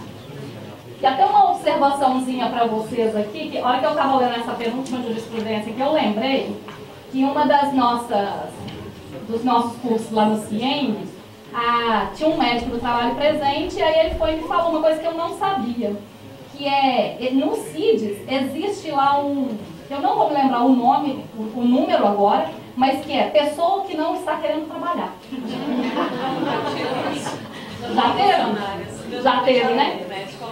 E até uma observaçãozinha para vocês aqui, que a hora que eu estava lendo essa penúltima jurisprudência que eu lembrei, que uma dos nossos cursos lá no CIEM, tinha um médico do trabalho presente, e aí ele foi e me falou uma coisa que eu não sabia, que no CIDES existe lá eu não vou me lembrar o nome, o número agora, mas que é pessoa que não está querendo trabalhar. Já teve, né?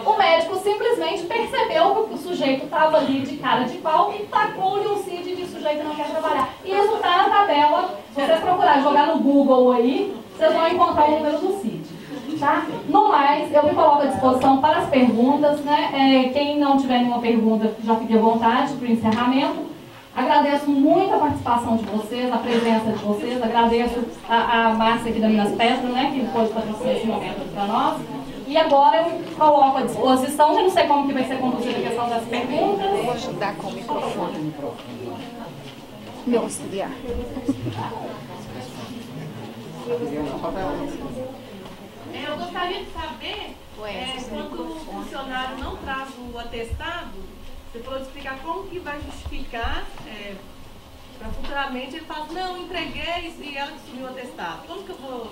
O médico simplesmente percebeu que o sujeito estava ali de cara de pau e tacou-lhe um CID de sujeito que não quer trabalhar. E isso está na tabela, se vocês procurarem jogar no Google aí, vocês vão encontrar o número do CID. Tá? No mais, eu me coloco à disposição para as perguntas, né? Quem não tiver nenhuma pergunta, já fique à vontade para o encerramento. Agradeço muito a participação de vocês, a presença de vocês, agradeço a Márcia aqui da Minas Petro, né, que pôde patrocinar esse momento para nós. E agora eu coloco à disposição, eu não sei como que vai ser conduzida a questão das perguntas. Eu vou ajudar com o microfone. Meu auxiliar. Eu gostaria de saber, quando o funcionário não traz o atestado, você pode explicar como que vai justificar, para futuramente ele fala, não, entreguei e ela que subiu o atestado. Como que eu vou...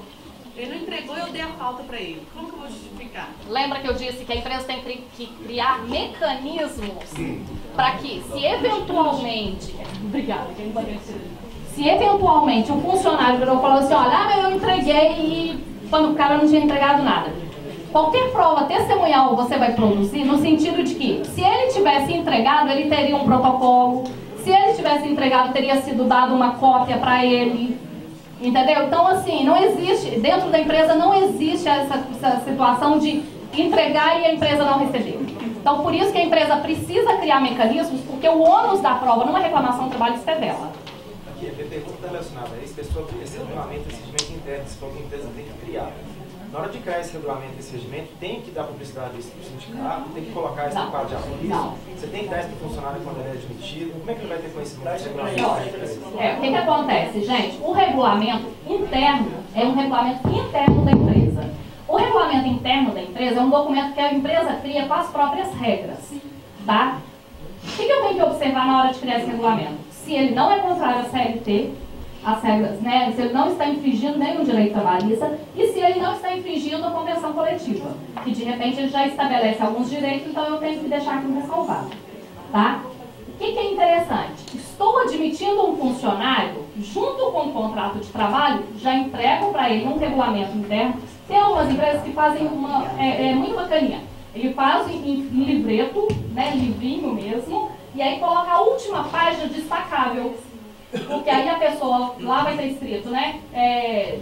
Ele não entregou e eu dei a falta para ele. Como que eu vou justificar? Lembra que eu disse que a empresa tem que criar mecanismos para que, se eventualmente... Obrigada, quem vai vencer? Se eventualmente o funcionário virou e falou assim, olha, mas eu entreguei e quando o cara não tinha entregado nada. Qualquer prova testemunhal você vai produzir no sentido de que, se ele tivesse entregado, ele teria um protocolo. Se ele tivesse entregado, teria sido dado uma cópia para ele. Entendeu? Então, assim, não existe, dentro da empresa não existe essa situação de entregar e a empresa não receber. Então, por isso que a empresa precisa criar mecanismos, porque o ônus da prova numa reclamação trabalhista é dela. Aqui, a pergunta está relacionada a isso, pessoa, esse regulamento, esse regimento interno, esse que a empresa tem que criar. Na hora de criar esse regulamento, esse regimento, tem que dar publicidade isso para o sindicato, tem que colocar isso no quadro de aviso. Você tem que dar isso para o funcionário quando ele é admitido. Como é que ele vai ter conhecimento desse regulamento? O que acontece, gente? O regulamento interno é um regulamento interno da empresa. O regulamento interno da empresa é um documento que a empresa cria com as próprias regras. Tá? O que eu tenho que observar na hora de criar esse regulamento? Se ele não é contrário à CLT, as regras, né? Se ele não está infringindo nenhum direito trabalhista e se ele não está infringindo a convenção coletiva, que de repente ele já estabelece alguns direitos, então eu tenho que deixar aqui ressalvado. Tá? O que é interessante? Estou admitindo um funcionário, junto com o contrato de trabalho, já entrego para ele um regulamento interno. Tem algumas empresas que fazem muito bacaninha. Ele faz em livreto, né, livrinho mesmo, e aí coloca a última página destacável. Porque aí a pessoa, lá vai ter escrito, né,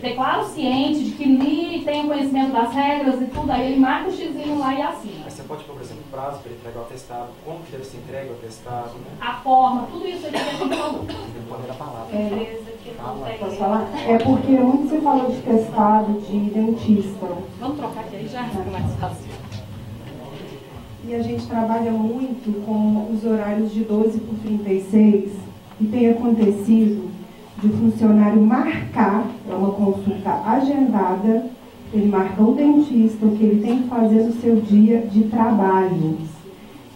declaro ciente de que li e tenho conhecimento das regras e tudo, aí ele marca o xizinho lá e assina. Mas você pode pôr, por exemplo, prazo para ele entregar o atestado, como que deve ser entregue o atestado, né? A forma, tudo isso aqui a gente falou. Poder da palavra. Posso falar? É porque muito se falou de testado de dentista. Vamos trocar aqui, aí já fica mais fácil. E a gente trabalha muito com os horários de 12 por 36. E tem acontecido de o funcionário marcar, é uma consulta agendada, ele marca o dentista, o que ele tem que fazer no seu dia de trabalho.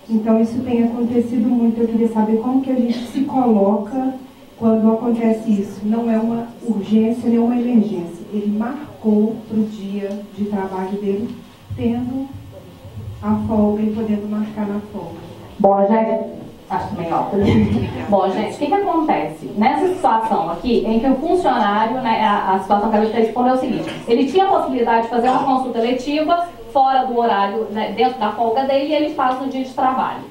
Então isso tem acontecido muito, eu queria saber como que a gente se coloca quando acontece isso. Não é uma urgência nem uma emergência. Ele marcou para o dia de trabalho dele, tendo a folga e podendo marcar na folga. Bom, gente... Acho também óbvio. Bom, gente, o que acontece? Nessa situação aqui, em que o funcionário, né, a situação que a gente respondeu é o seguinte, ele tinha a possibilidade de fazer uma consulta letiva fora do horário, né, dentro da folga dele, e ele faz no dia de trabalho.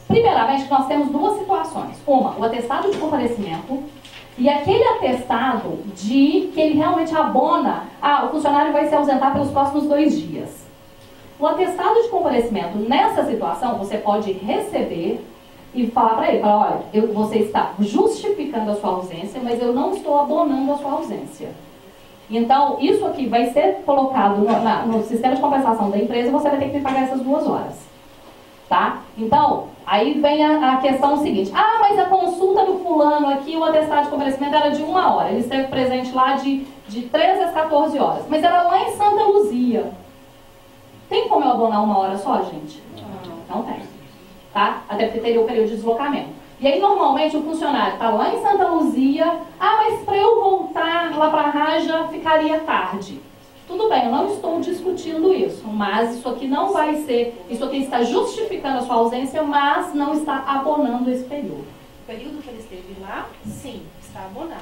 Primeiramente, nós temos duas situações. Uma, o atestado de comparecimento, e aquele atestado de que ele realmente abona, o funcionário vai se ausentar pelos próximos 2 dias. O atestado de comparecimento, nessa situação, você pode receber e falar para ele, olha, você está justificando a sua ausência, mas eu não estou abonando a sua ausência. Então, isso aqui vai ser colocado no sistema de compensação da empresa e você vai ter que me pagar essas 2 horas. Tá? Então, aí vem a questão seguinte. Ah, mas a consulta do fulano aqui, o atestado de comparecimento era de 1 hora. Ele esteve presente lá de 13 às 14 horas. Mas era lá em Santa Luzia. Tem como eu abonar 1 hora só, gente? Não tem. Tá? Até porque teria o período de deslocamento. E aí, normalmente, o funcionário está lá em Santa Luzia. Ah, mas para eu voltar lá para a Raja, ficaria tarde. Tudo bem, eu não estou discutindo isso, mas isso aqui não vai ser, isso aqui está justificando a sua ausência, mas não está abonando esse período. O período que ele esteve lá, sim, está abonado,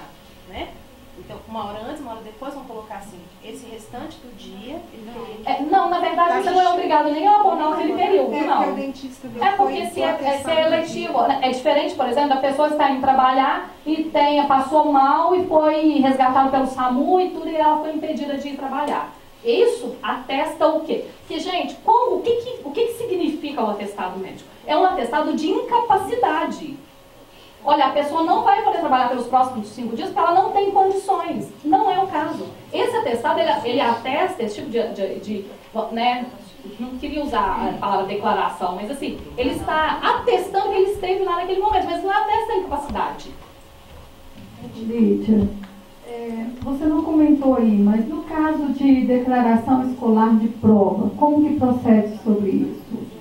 né? Então, 1 hora antes, 1 hora depois, vamos colocar assim, esse restante do dia... Não, na verdade, você não é obrigado nem a abonar aquele período, não. É porque se é eletivo, é diferente, por exemplo, da pessoa estar indo trabalhar e passou mal e foi resgatado pelo SAMU e tudo, e ela foi impedida de ir trabalhar. Isso atesta o quê? Porque, gente, o que significa o atestado médico? É um atestado de incapacidade. Olha, a pessoa não vai poder trabalhar pelos próximos 5 dias porque ela não tem condições. Não é o caso. Esse atestado, ele atesta esse tipo de né, não queria usar a palavra declaração, mas assim, ele está atestando que ele esteve lá naquele momento, mas não atesta a incapacidade. Lídia, você não comentou aí, mas no caso de declaração escolar de prova, como que procede sobre isso?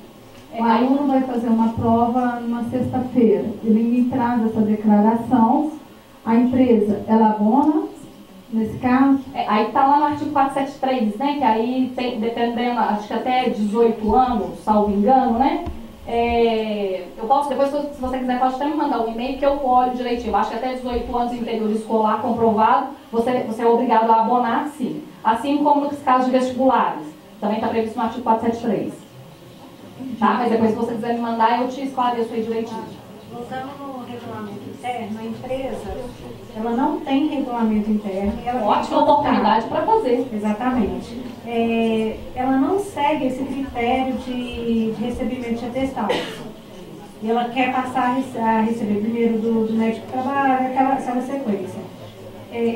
O aluno vai fazer uma prova numa sexta-feira, ele me traz essa declaração, a empresa, ela abona, nesse caso? Aí está lá no artigo 473, né, que aí tem, dependendo, acho que até 18 anos, salvo engano, né, eu posso, depois se você quiser, pode até me mandar um e-mail que eu olho direitinho. Acho que até 18 anos em período escolar comprovado, você é obrigado a abonar, sim. Assim como nos casos de vestibulares, também está previsto no artigo 473. Tá? Mas depois, se você quiser me mandar, eu te esclareço aí direitinho. Voltando no regulamento interno, a empresa, ela não tem regulamento interno. E ela ótima oportunidade para fazer. Exatamente. Ela não segue esse critério de recebimento de atestados. E ela quer passar a receber primeiro do médico do trabalho, aquela sequência.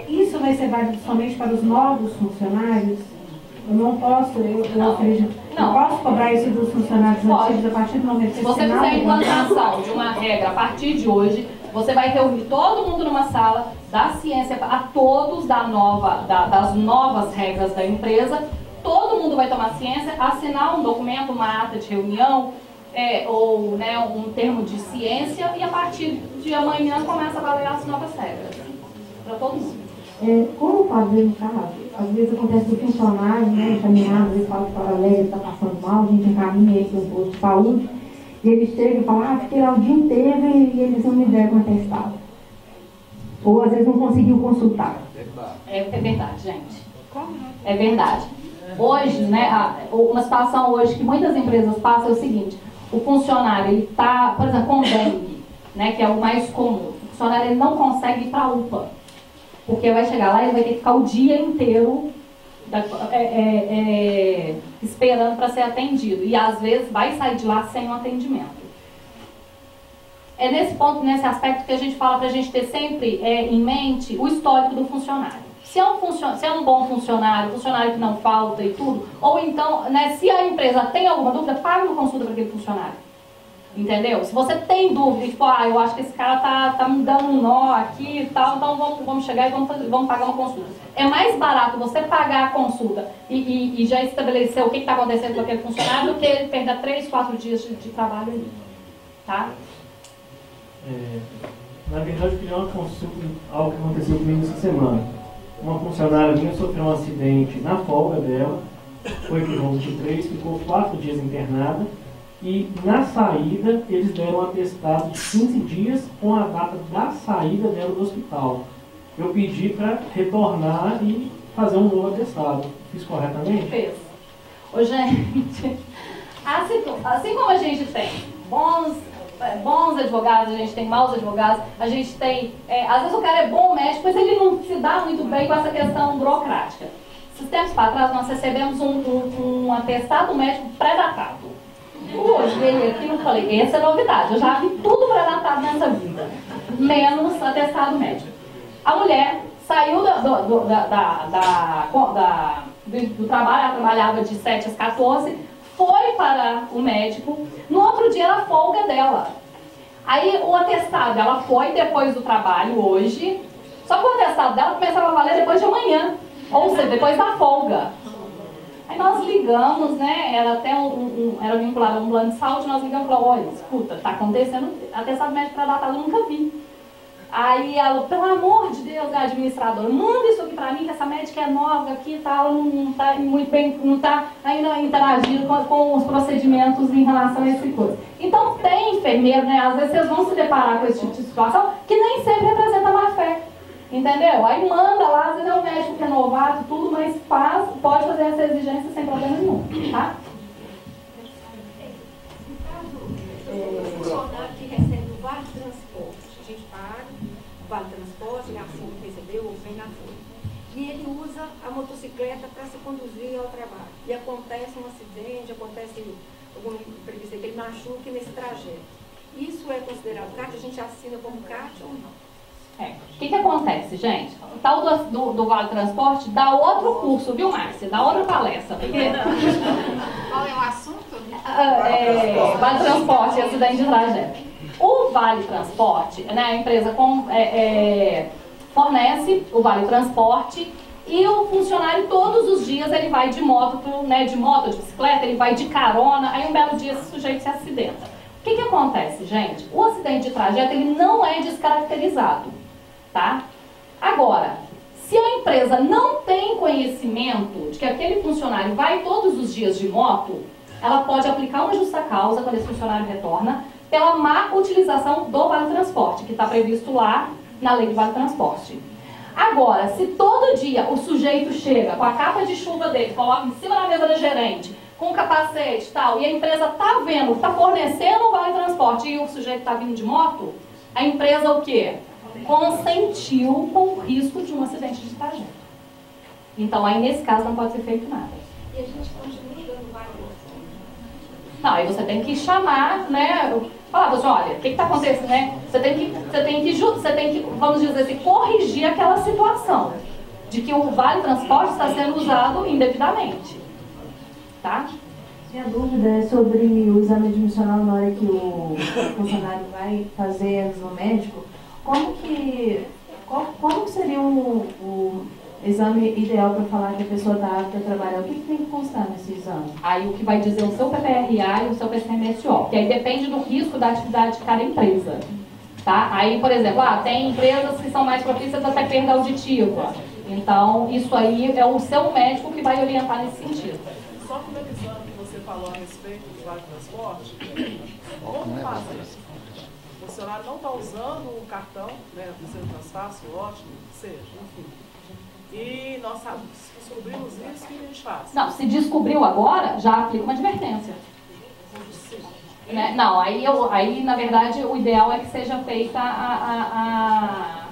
Isso vai ser válido somente para os novos funcionários? Eu não posso, eu acredito, não posso cobrar isso dos funcionários antigos a partir do momento que se você fizer a implantação de uma regra a partir de hoje, você vai reunir todo mundo numa sala, dar ciência a todos das novas regras da empresa, todo mundo vai tomar ciência, assinar um documento, uma ata de reunião, ou né, um termo de ciência, e a partir de amanhã começa a valer as novas regras para todo mundo. Como fazer no caso? Às vezes acontece do funcionário, né, encaminhado, ele fala que para alegre, está passando mal, a gente encaminha ele para um posto de saúde, e ele chega e fala, fiquei lá o dia inteiro e eles não me deram atestado. Ou às vezes não conseguiu consultar. É verdade, gente. É verdade. Hoje, né, uma situação hoje que muitas empresas passam é o seguinte, o funcionário, ele está, por exemplo, com dengue, né, que é o mais comum, o funcionário ele não consegue ir para a UPA. Porque vai chegar lá e vai ter que ficar o dia inteiro esperando para ser atendido. E às vezes vai sair de lá sem um atendimento. É nesse ponto, nesse aspecto que a gente fala para a gente ter sempre em mente o histórico do funcionário. Se é um bom funcionário que não falta e tudo, ou então, né, se a empresa tem alguma dúvida, paga uma consulta para aquele funcionário. Entendeu? Se você tem dúvida, tipo, eu acho que esse cara tá me dando um nó aqui e tal, então vamos chegar e vamos pagar uma consulta. É mais barato você pagar a consulta e já estabelecer o que está acontecendo com aquele funcionário do que ele perder 3, 4 dias de trabalho ali. Tá? Na verdade, eu queria uma consulta, algo que aconteceu comigo essa semana. Uma funcionária minha sofreu um acidente na folga dela, foi para o 23, ficou 4 dias internada. E na saída, eles deram um atestado de 15 dias com a data da saída dela do hospital. Eu pedi para retornar e fazer um novo atestado. Fiz corretamente? Fez. Ô, gente, assim como a gente tem bons advogados, a gente tem maus advogados, a gente tem... às vezes o cara é bom médico, mas ele não se dá muito bem com essa questão burocrática. Esses tempos para trás, nós recebemos um atestado médico pré-datado. Hoje veio aqui e eu falei, essa é novidade, eu já vi tudo pré-datado nessa vida, menos atestado médico. A mulher saiu do trabalho, ela trabalhava de 7 às 14, foi para o médico, no outro dia era folga dela. Aí o atestado, ela foi depois do trabalho hoje, só que o atestado dela começava a valer depois de amanhã, ou seja, depois da folga. Aí nós ligamos, né, era até era vinculado a um plano de saúde, nós ligamos e falamos, olha, escuta, tá acontecendo, atestado médico pré-datado eu nunca vi. Aí ela, pelo amor de Deus, a administradora, manda isso aqui pra mim, que essa médica é nova aqui e tal, não tá muito bem, não tá ainda interagindo com os procedimentos em relação a esse coisa. Então tem enfermeiro, né, às vezes vocês vão se deparar com esse tipo de situação, que nem sempre representa má fé. Entendeu? Aí manda lá, às vezes é um médico que é novato, tudo, mas pode fazer essa exigência sem problema nenhum, tá? O funcionário que recebe o vale transporte, a gente paga o vale transporte, ele assina que recebeu ou vem na folha. E ele usa a motocicleta para se conduzir ao trabalho. E acontece um acidente, acontece algum imprevisto, que ele machuque nesse trajeto. Isso é considerado CAT? A gente assina como CAT ou não? O que acontece, gente? O tal do Vale Transporte dá outro curso, viu, Márcia? Dá outra palestra. Porque... Qual é o assunto? Vale Transporte e acidente de trajeto. O Vale Transporte, né, a empresa fornece o Vale Transporte e o funcionário todos os dias ele vai de moto, de bicicleta, ele vai de carona, aí um belo dia esse sujeito se acidenta. O que acontece, gente? O acidente de trajeto ele não é descaracterizado. Tá? Agora, se a empresa não tem conhecimento de que aquele funcionário vai todos os dias de moto, ela pode aplicar uma justa causa quando esse funcionário retorna pela má utilização do Vale Transporte, que está previsto lá na lei do Vale Transporte. Agora, se todo dia o sujeito chega com a capa de chuva dele, coloca em cima da mesa da gerente, com capacete e tal, e a empresa está vendo, está fornecendo o Vale Transporte e o sujeito está vindo de moto, a empresa o quê? Consentiu com o risco de um acidente de trajeto. Então, aí nesse caso não pode ser feito nada. E a gente continua dando Vale Transporte? Não, aí você tem que chamar, né? Falar assim, olha, o que está acontecendo, né? Você tem que, vamos dizer assim, corrigir aquela situação de que o Vale Transporte está sendo usado indevidamente. Tá? Minha dúvida é sobre o exame admissional na hora que o funcionário vai fazer antes no médico. Como seria o exame ideal para falar que a pessoa está apta a trabalhar? O que tem que constar nesse exame? Aí o que vai dizer o seu PPRA e o seu PCMSO, que aí depende do risco da atividade de cada empresa. Tá? Aí, por exemplo, tem empresas que são mais propícias até perda auditiva. Então, isso aí é o seu médico que vai orientar nesse sentido. Só finalizando o que você falou a respeito do Vale Transporte, como fazer? O funcionário não está usando o cartão, né, do seu Transfácil, ótimo, seja, enfim. E nós descobrimos isso, o que a gente faz? Não, se descobriu agora, já aplica uma advertência. Né? Não, aí na verdade o ideal é que seja feita a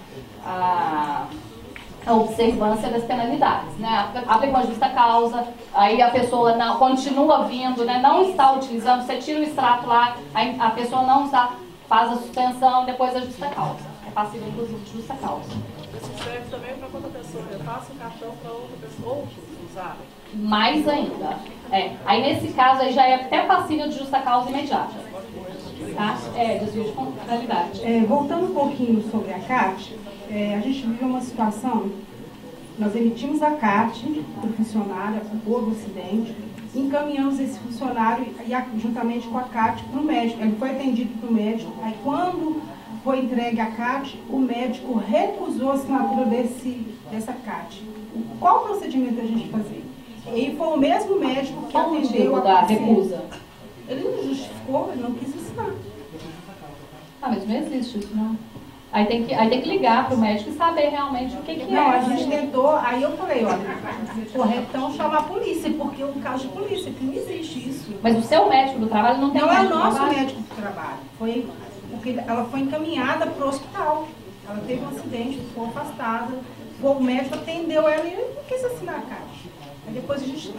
observância das penalidades, né? Aplica uma justa causa, aí a pessoa continua vindo, né? Não está utilizando, você tira o extrato lá, aí a pessoa não está, faz a suspensão, depois a justa causa. É passível, inclusive, de justa causa. Isso serve também para quando a pessoa repassa o cartão para outros usarem? Mais ainda. Aí nesse caso aí já é até passível de justa causa imediata. Tá? Desvio de constitucionalidade. Voltando um pouquinho sobre a CAT, a gente vive uma situação, nós emitimos a CAT para o funcionário, houve um acidente, encaminhamos esse funcionário juntamente com a CAT para o médico. Ele foi atendido para o médico, aí quando foi entregue a CAT, o médico recusou a assinatura dessa CAT. Qual o procedimento a gente fazer? E foi o mesmo médico que atendeu a paciente. Recusa? Ele não justificou, ele não quis assinar. Mas não existe isso, não. Aí tem que ligar para o médico e saber realmente o que é. Não, a gente tentou, aí eu falei, olha, correto então chamar a polícia, porque é um caso de polícia, que não existe isso. Mas o seu médico do trabalho não tem Não médico é o nosso do trabalho? médico do trabalho. Foi porque ela foi encaminhada para o hospital. Ela teve um acidente, ficou afastada. O médico atendeu ela e não quis assinar a caixa. Aí depois a gente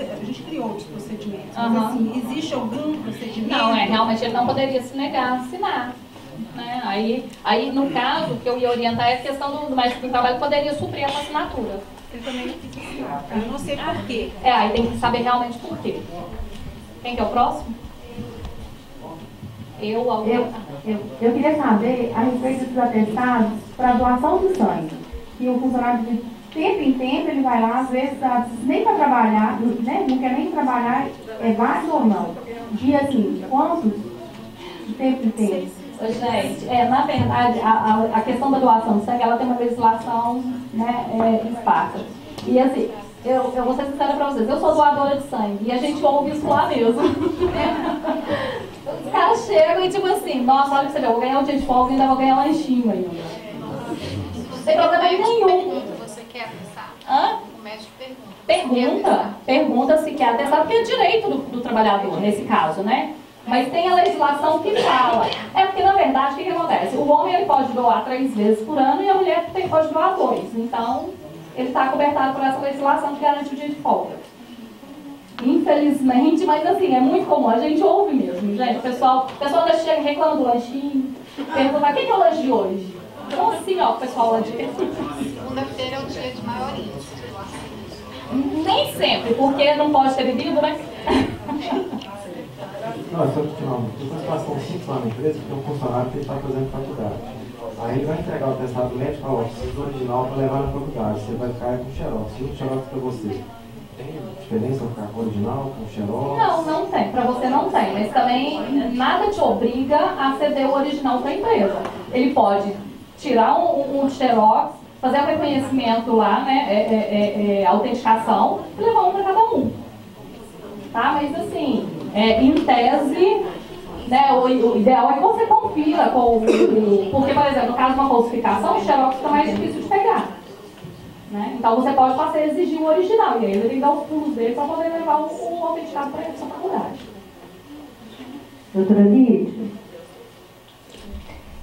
criou outros procedimentos. Mas assim, existe algum procedimento? Não, realmente ele não poderia se negar a assinar. Né? Aí, no caso, o que eu ia orientar é a questão do médico do trabalho poderia suprir essa assinatura. Ele também não quis assinar. Eu não sei por quê. Aí tem que saber realmente por quê. Quem que é o próximo? Eu queria saber a respeito dos atestados para doação do sangue. Que o funcionário de tempo em tempo ele vai lá, às vezes nem para trabalhar, né? Não quer nem trabalhar, é válido ou não? Dia assim, quantos de tempo em tempo? Gente, na verdade, a questão da doação de sangue, ela tem uma legislação, né, esparsa. E assim, eu vou ser sincera para vocês, eu sou doadora de sangue e a gente ouve isso lá mesmo. Os caras chegam e tipo assim, nossa, olha pra você ver, eu vou ganhar um dia de folga e ainda vou ganhar lanchinho ainda. Não tem problema nenhum. Você quer atestar? Hã? O médico pergunta. Pergunta se quer atestar, porque é direito do trabalhador, nesse caso, né? Mas tem a legislação que fala. É porque, na verdade, o que acontece? O homem ele pode doar 3 vezes por ano e a mulher pode doar 2. Então, ele está cobertado por essa legislação que garante o dia de folga. Infelizmente, mas assim, é muito comum. A gente ouve mesmo, gente. O pessoal ainda chega e reclama do lanchinho. Pergunta, quem que é o lanche de hoje? Então, assim, ó, o pessoal lá de segunda-feira é o dia de maioria. Nem sempre, porque não pode ter bebido, né? Não, só que uma situação simples lá na empresa, que tem um funcionário que está fazendo faculdade. Aí ele vai entregar o atestado médico e fala, preciso do original para levar na faculdade. Você vai ficar com xerox. E o xerox para você? Tem diferença ficar com o original, com o xerox? Não tem. Para você não tem. Mas também nada te obriga a ceder o original para a empresa. Ele pode tirar um xerox, fazer o reconhecimento lá, né, autenticação, e levar um para cada um. Tá? Mas assim, em tese, né, o ideal é que você confira com porque, por exemplo, no caso de uma falsificação, o xerox fica mais difícil de pegar. Né? Então você pode passar a exigir o original, e aí ele tem que dar os pulos dele para poder levar o autenticado para essa faculdade. Doutora Lídia,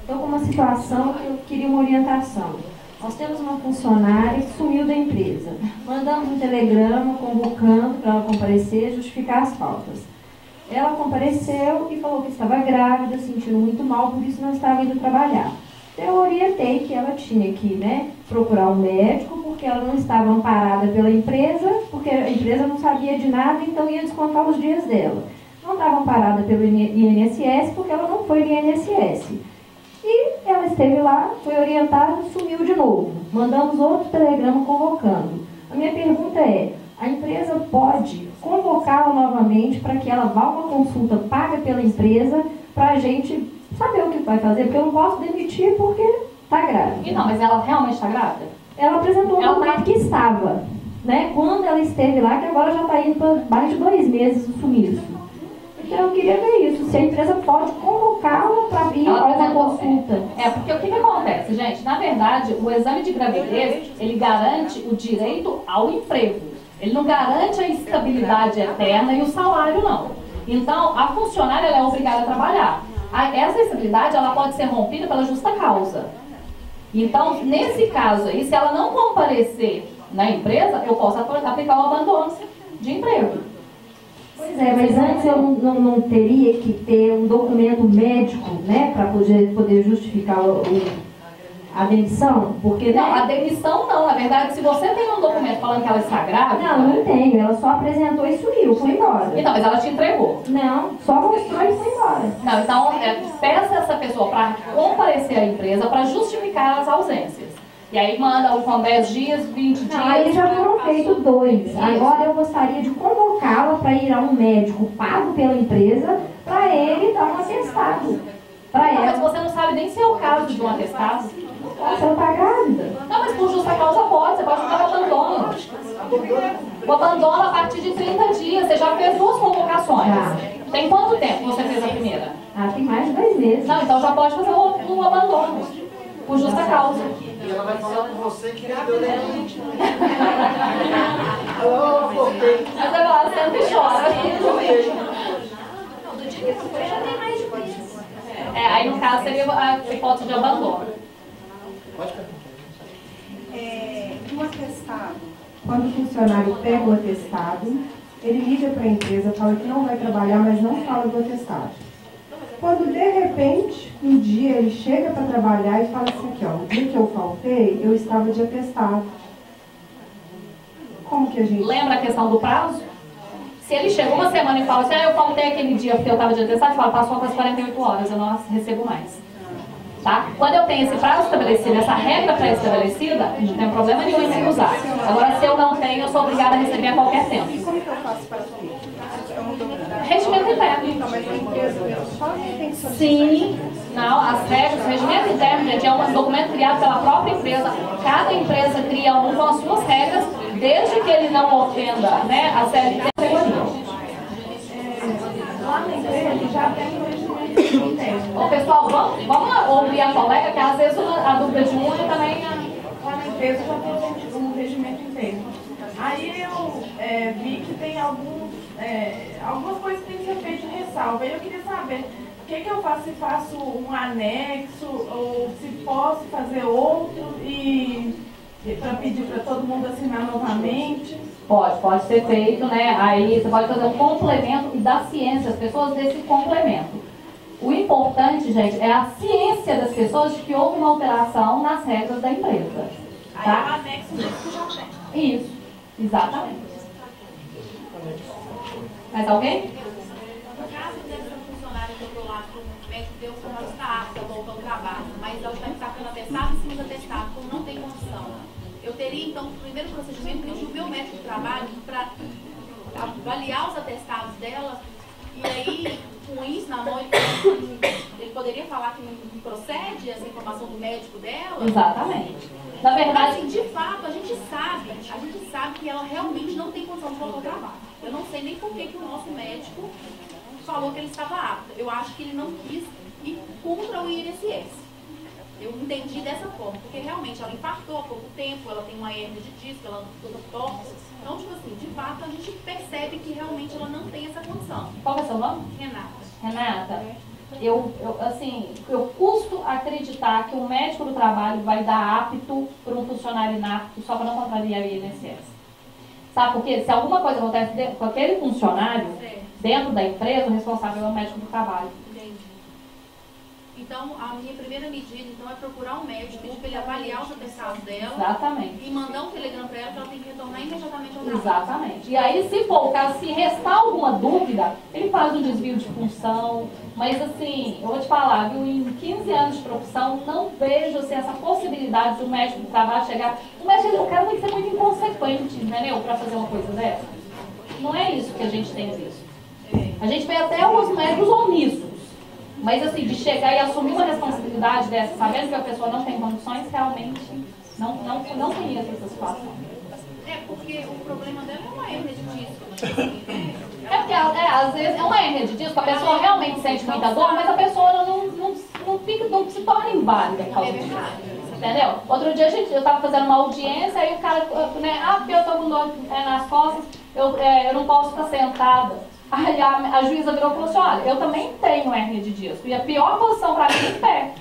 estou com uma situação que eu queria uma orientação. Nós temos uma funcionária que sumiu da empresa. Mandamos um telegrama convocando para ela comparecer, justificar as faltas. Ela compareceu e falou que estava grávida, sentindo muito mal, por isso não estava indo trabalhar. Eu orientei que ela tinha que, né, procurar um médico, porque ela não estava amparada pela empresa, porque a empresa não sabia de nada, então ia descontar os dias dela. Não estava amparada pelo INSS, porque ela não foi no INSS. E ela esteve lá, foi orientada e sumiu de novo. Mandamos outro telegrama convocando. A minha pergunta é, a empresa pode convocá-la novamente para que ela vá a uma consulta paga pela empresa para a gente saber o que vai fazer? Porque eu não posso demitir porque está grávida. E não, mas ela realmente está grávida? Ela apresentou um documento que estava, né? Quando ela esteve lá, que agora já está indo para mais de 2 meses o sumiço. Então eu queria ver isso, se a empresa pode convocá-la para ir a uma consulta. Porque o que acontece, gente? Na verdade, o exame de gravidez, ele garante o direito ao emprego. Ele não garante a estabilidade eterna e o salário, não. Então, a funcionária ela é obrigada a trabalhar. Essa estabilidade ela pode ser rompida pela justa causa. Então, nesse caso aí, se ela não comparecer na empresa, eu posso aplicar o abandono de emprego. Pois é, mas antes eu não teria que ter um documento médico, né, para poder justificar a demissão? Porque, não, a demissão não. Na verdade, se você tem um documento falando que ela está grávida... Não tenho. Ela só apresentou e sumiu, foi embora. Então, mas ela te entregou? Não, só mostrou e foi embora. Não, então, peça essa pessoa para comparecer à empresa para justificar as ausências. E aí manda com 10 dias, 20 dias... Não, aí já foram feitos 2. Agora eu gostaria de convocá-la para ir a um médico pago pela empresa para ele dar um atestado. Mas você não sabe nem se é o caso de um atestado. Você não está grávida? Não, mas por justa causa pode. Você pode fazer o abandono. O abandono a partir de 30 dias. Você já fez 2 convocações. Tem quanto tempo você fez a primeira? Tem mais de 2 meses. Não, então já pode fazer um abandono. Por justa causa. E ela vai falar com você que não deu limite. Eu voltei. Mas vai lá, sempre chora. Não, do dia que foi já tem mais de 2. Aí no caso seria a hipótese de abandono. Um atestado. Quando o funcionário pega o atestado, ele liga para a empresa, fala que não vai trabalhar, mas não fala do atestado. Quando de repente, um dia ele chega para trabalhar e fala assim, aqui, ó, no dia que eu faltei, eu estava de atestado. Como que a gente... Lembra a questão do prazo? Se ele chega uma semana e fala assim, eu faltei aquele dia porque eu estava de atestado, eu falo, passou para as 48 horas, eu não recebo mais. Tá? Quando eu tenho esse prazo estabelecido, essa regra pré-estabelecida, não tem problema nenhum em se usar. Agora, se eu não tenho, eu sou obrigada a receber a qualquer tempo. E como que eu faço para assumir? Regimento interno. Então, mas a empresa só quem tem que solicitar. Sim, não, as regras, o regimento interno, gente, é um documento criado pela própria empresa. Cada empresa cria um com as suas regras, desde que ele não ofenda, né, a CLT. Lá na empresa já tem um regimento interno. Ô, pessoal, vamos ouvir a colega, que às vezes a dúvida de um também... Lá na empresa já tem um regimento interno. Aí eu vi que tem algumas coisas que tem que ser feitas de ressalva. Aí eu queria saber o que eu faço, se faço um anexo ou se posso fazer outro e para pedir para todo mundo assinar novamente. Pode ser feito, né? Aí você pode fazer um complemento e dar ciência às pessoas desse complemento. O importante, gente, é a ciência das pessoas de que houve uma alteração nas regras da empresa. Tá? Aí o anexo mesmo que já tem. Isso, exatamente. Mais alguém? No caso dessa funcionária que eu estou lá com o médico, deu que ela está apta a voltar ao trabalho, mas ela está me sacando atestado em cima do atestado, como não tem condição. Eu teria, então, o primeiro procedimento, pedir o meu médico de trabalho para avaliar os atestados dela, e aí, com isso na mão, ele poderia falar que não procede essa informação do médico dela? Exatamente. Na verdade, assim, de fato, a gente sabe que ela realmente não tem condição de voltar ao trabalho. Eu não sei nem por que o nosso médico falou que ele estava apto. Eu acho que ele não quis ir contra o INSS. Eu entendi dessa forma, porque realmente ela infartou há pouco tempo, ela tem uma hérnia de disco, ela usa tosse. Então, tipo assim, de fato, a gente percebe que realmente ela não tem essa condição. Qual é o seu nome? Renata, eu custo acreditar que o médico do trabalho vai dar apto para um funcionário inapto só para não contrariar o INSS. Sabe por quê? Se alguma coisa acontece com aquele funcionário dentro da empresa, o responsável é o médico do trabalho. Então, a minha primeira medida, então, é procurar um médico, pedir para ele avaliar os atestados dela. Exatamente. E mandar um telegrama para ela que ela tem que retornar imediatamente ao trabalho. Exatamente. E aí, se for o caso, se restar alguma dúvida, ele faz um desvio de função. Mas, assim, eu vou te falar, viu, em 15 anos de profissão, não vejo assim, essa possibilidade do médico do trabalho chegar... O cara tem que ser muito inconsequente, entendeu? Para fazer uma coisa dessa. Não é isso que a gente tem visto. A gente vê até alguns médicos omissos. Mas, assim, de chegar e assumir uma responsabilidade dessa, sabendo que a pessoa não tem condições, realmente não conheço essa situação. É, porque o problema dela é uma hernia de disco. É porque, às vezes, é uma hernia de disco, a pessoa realmente sente muita dor, mas a pessoa não se torna inválida por causa disso. Entendeu? Outro dia eu estava fazendo uma audiência, aí o cara, né, porque eu estou com dor nas costas, eu não posso ficar sentada. Aí a juíza virou e falou assim, olha, eu também tenho hérnia de disco. E a pior posição para mim é em pé.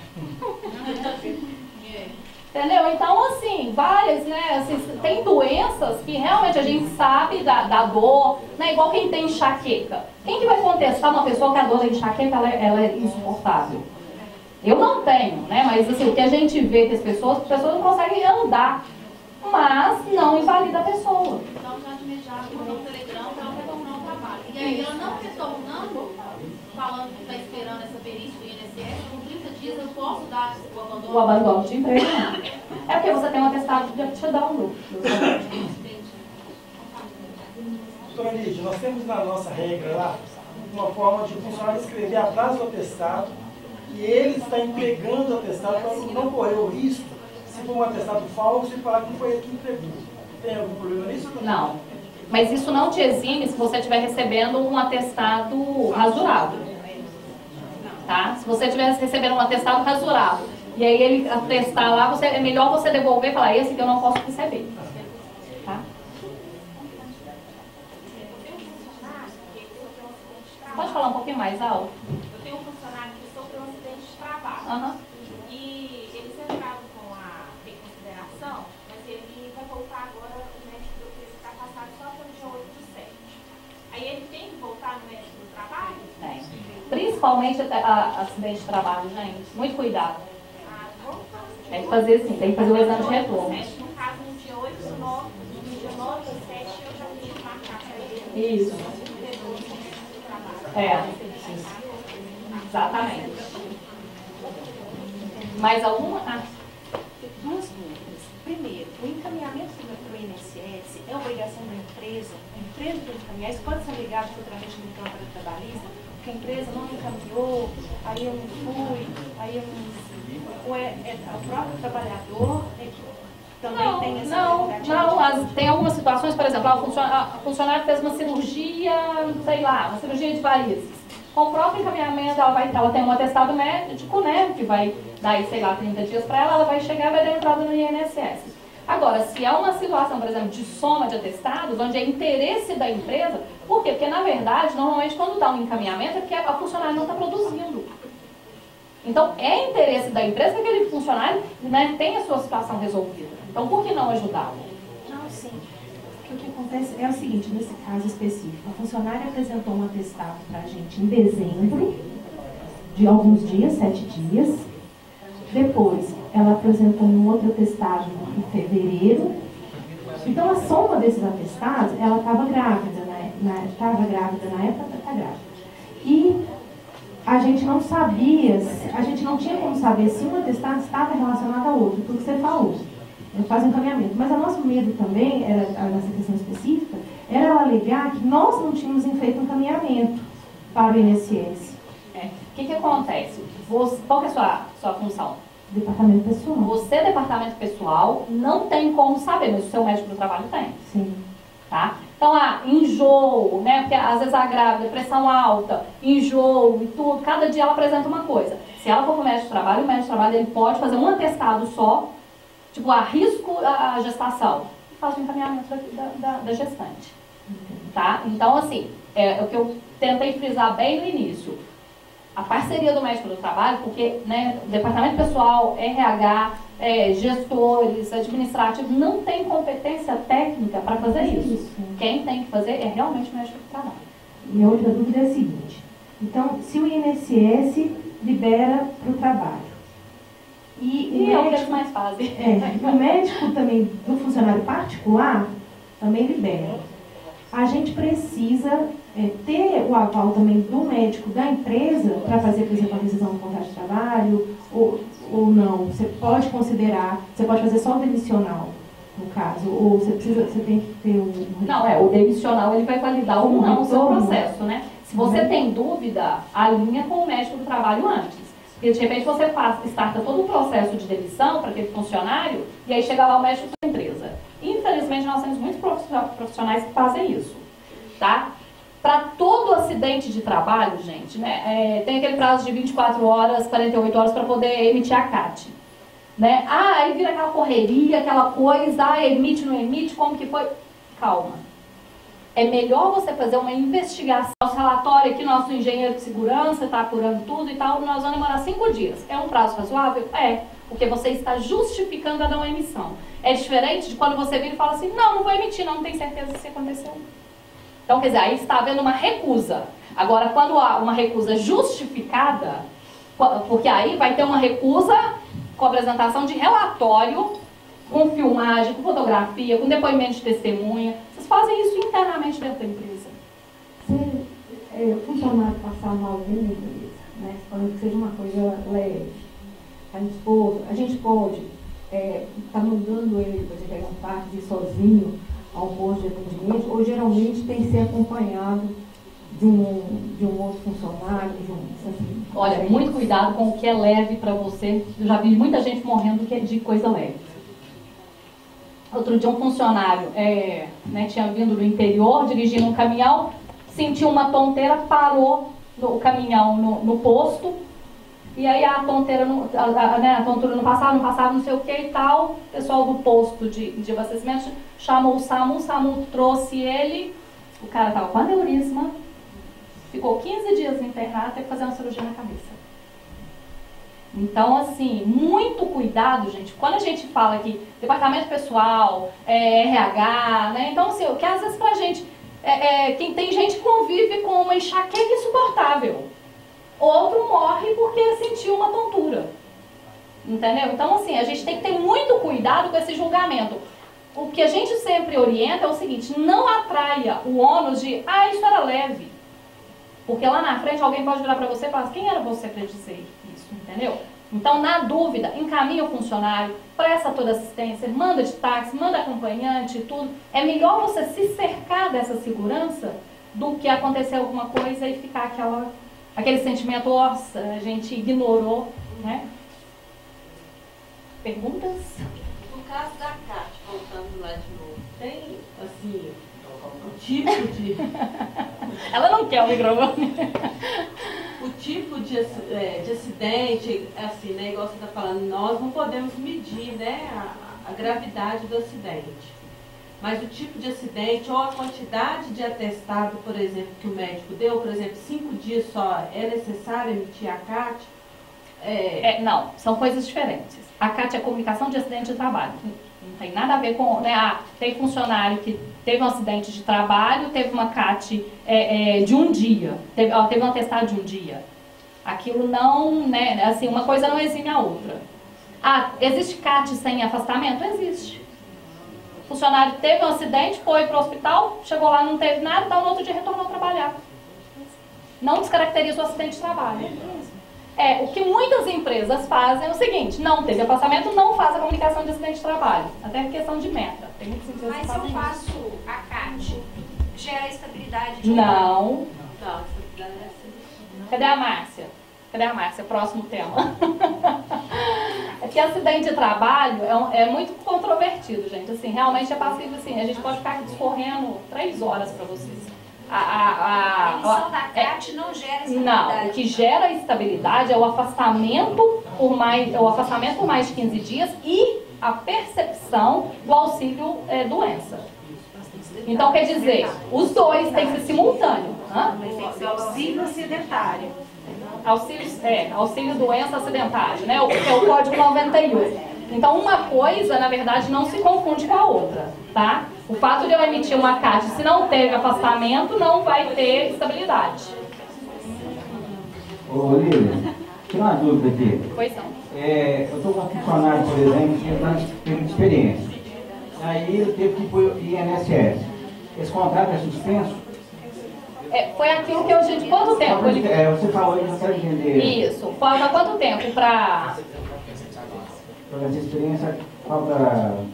Entendeu? Então, assim, várias, né? Assim, tem doenças que realmente a gente sabe da dor, né? Igual quem tem enxaqueca. Quem que vai contestar uma pessoa que a dor da enxaqueca ela é insuportável? Eu não tenho, né? Mas assim, o que a gente vê que as pessoas não conseguem andar. Mas não invalida a pessoa. Então, já de imediato, mandou um telegrama para ela retornar ao trabalho. E aí, ela não retornando, falando que está esperando essa perícia do INSS, com 30 dias eu posso dar o abandono? O abandono de emprego, não. É porque você tem um atestado de aptidão. Doutora Lídia, nós temos na nossa regra lá uma forma de o funcionário escrever atrás do atestado e ele está entregando o atestado para não correr o risco, se for um atestado falso, e falar que não foi ele que entregou. Tem algum problema nisso? Não. Mas isso não te exime se você estiver recebendo um atestado rasurado. Tá? Se você estiver recebendo um atestado rasurado e aí ele atestar lá, é melhor você devolver e falar, esse que eu não posso receber. Tá? Pode falar um pouquinho mais alto? Eu tenho um funcionário que sofreu um acidente de trabalho. E eles entraram com a reconsideração, mas ele vai voltar agora, o médico do que está passado só para o dia 8 de 7. Aí ele tem que voltar no médico do trabalho? Tem. Principalmente acidente de trabalho, gente. Muito cuidado. Tem que fazer assim, tem que fazer o exame de retorno. No caso, no dia 8 do 9, no dia 9 do 7, eu já tenho que marcar para ele. Isso. Exatamente. Mais alguma? Duas dúvidas. Primeiro, o encaminhamento para o INSS é obrigação da empresa? A empresa tem que encaminhar, isso pode ser ligado futuramente no Câmara Trabalhista, porque a empresa não encaminhou, aí eu não fui, aí eu não... Ou é o próprio trabalhador que também tem essa Não, tem algumas situações, por exemplo, a funcionária fez uma cirurgia, sei lá, uma cirurgia de varizes. Com o próprio encaminhamento, ela tem um atestado médico, né, que vai dar, sei lá, 30 dias para ela vai chegar e vai dar entrada no INSS. Agora, se é uma situação, por exemplo, de soma de atestados, onde é interesse da empresa, por quê? Porque, na verdade, normalmente, quando dá um encaminhamento, é porque a funcionária não está produzindo. Então, é interesse da empresa que aquele funcionário, né, tenha a sua situação resolvida. Então, por que não ajudá-lo? Não, sim. O que acontece é o seguinte, nesse caso específico, a funcionária apresentou um atestado para a gente em dezembro, de alguns dias, 7 dias. Depois, ela apresentou um outro atestado em fevereiro. Então, a soma desses atestados, ela estava grávida, estava grávida na época, está grávida. E a gente não sabia, a gente não tinha como saber se um atestado estava relacionado ao outro, tudo que você falou. Faz um encaminhamento. Mas o nosso medo também, nessa questão específica, era ela alegar que nós não tínhamos feito um encaminhamento para o INSS. O que acontece? Qual que é a sua função? Departamento pessoal. Você, departamento pessoal, não tem como saber, mas o seu médico do trabalho tem. Sim. Tá? Então, enjoo, né? Porque às vezes a grávida, pressão alta, enjoo e tudo, cada dia ela apresenta uma coisa. Se ela for para o médico do trabalho, o médico do trabalho ele pode fazer um atestado só, tipo, arrisco a gestação, e faz o encaminhamento da gestante. Tá? Então, assim, é o que eu tentei frisar bem no início. A parceria do médico do trabalho, porque, né, departamento pessoal, RH, gestores, administrativos, não tem competência técnica para fazer isso. Quem tem que fazer é realmente o médico do trabalho. Minha outra dúvida é a seguinte. Então, se o INSS libera para o trabalho, e é o que eles mais fazem. O médico também, do funcionário particular, também libera. A gente precisa ter o aval também do médico da empresa para fazer, por exemplo, a decisão do contrato de trabalho, ou não. Você pode considerar, você pode fazer só o demissional, no caso, ou você tem que ter Não, o demissional ele vai validar ou não o seu processo, né? Se você tem dúvida, alinha com o médico do trabalho antes. Porque de repente você starta todo o processo de demissão para aquele funcionário e aí chega lá o médico da empresa. Infelizmente nós temos muitos profissionais que fazem isso, tá? Para todo acidente de trabalho, gente, né, tem aquele prazo de 24 horas, 48 horas para poder emitir a CAT. Né? Aí vira aquela correria, aquela coisa, emite, não emite, como que foi? Calma. É melhor você fazer uma investigação. Nosso relatório aqui, nosso engenheiro de segurança está apurando tudo e tal, nós vamos demorar 5 dias. É um prazo razoável? É, porque você está justificando a não emissão. É diferente de quando você vira e fala assim, não vou emitir, não tem certeza se aconteceu. Então, quer dizer, aí está havendo uma recusa. Agora, quando há uma recusa justificada, porque aí vai ter uma recusa com apresentação de relatório, com filmagem, com fotografia, com depoimento de testemunha. Vocês fazem isso internamente dentro da empresa. Se o funcionário passar mal dentro da empresa, né, falando que seja uma coisa leve, a gente pode estar mandando ele, por exemplo, uma parte de sozinho ao posto de atendimento, ou geralmente tem que ser acompanhado de um outro funcionário, assim. Olha, muito cuidado com o que é leve para você. Eu já vi muita gente morrendo de coisa leve. Outro dia um funcionário né, tinha vindo do interior, dirigindo um caminhão, sentiu uma tonteira, parou o caminhão no posto, e aí a tonteira, a tontura não passava, não sei o que e tal. O pessoal do posto de abastecimento chamou o SAMU trouxe ele, o cara estava com aneurisma, ficou 15 dias internado, teve que fazer uma cirurgia na cabeça. Então, assim, muito cuidado, gente. Quando a gente fala que departamento pessoal, RH, né? Então, assim, que às vezes pra gente, quem tem gente que convive com uma enxaqueca insuportável. Outro morre porque sentiu uma tontura. Entendeu? Então, assim, a gente tem que ter muito cuidado com esse julgamento. O que a gente sempre orienta é o seguinte, não atraia o ônus de, isso era leve. Porque lá na frente alguém pode virar para você e falar, quem era você para dizer isso, entendeu? Então, na dúvida, encaminha o funcionário, presta toda assistência, manda de táxi, manda acompanhante e tudo. É melhor você se cercar dessa segurança do que acontecer alguma coisa e ficar aquele sentimento, nossa, a gente ignorou, né? Perguntas? No caso da CAT, voltando lá de novo, tem, assim, o tipo de... Ela não quer o microfone. O tipo de acidente, assim, né, igual você está falando, nós não podemos medir, né, a gravidade do acidente. Mas o tipo de acidente ou a quantidade de atestado, por exemplo, que o médico deu, por exemplo, 5 dias só, é necessário emitir a CAT? Não, são coisas diferentes. A CAT é comunicação de acidente de trabalho. Não tem nada a ver com... Né, tem funcionário que teve um acidente de trabalho, teve uma CAT de um dia, teve um atestado de um dia. Aquilo não, né, assim, uma coisa não exime a outra. Existe CAT sem afastamento? Existe. O funcionário teve um acidente, foi para o hospital, chegou lá, não teve nada, então no outro dia retornou a trabalhar. Não descaracteriza o acidente de trabalho. O que muitas empresas fazem é o seguinte, não teve afastamento, não faz a comunicação de acidente de trabalho. Até questão de meta. Tem muitas empresas que fazem isso. Mas se eu faço a CAT, gera estabilidade de Não. Não, estabilidade é assim. Cadê a Márcia? Cadê a Márcia? Próximo tema. É que acidente de trabalho é muito controvertido, gente. Assim, realmente é passível, assim, a gente pode ficar aqui discorrendo 3 horas para vocês. A emissão da CAT não gera estabilidade. Não, o que gera estabilidade é o afastamento por mais de 15 dias e a percepção do auxílio doença. Então, quer dizer, os dois têm que ser simultâneos. Tem que ser auxílio acidentário. Auxílio doença acidentário, né? Que é o código 91. Então, uma coisa, na verdade, não se confunde com a outra, tá? O fato de eu emitir uma CAT, se não teve afastamento, não vai ter estabilidade. Ô, Lília, tira uma dúvida aqui. Pois não. Eu estou com um funcionário, por exemplo, que tem muita experiência. Aí ele teve que ir para o INSS. Esse contrato é suspenso? Foi aquilo que eu disse. Quanto tempo? Você falou aí, não quero entender. Isso. Falta quanto tempo para... Para essa experiência, falta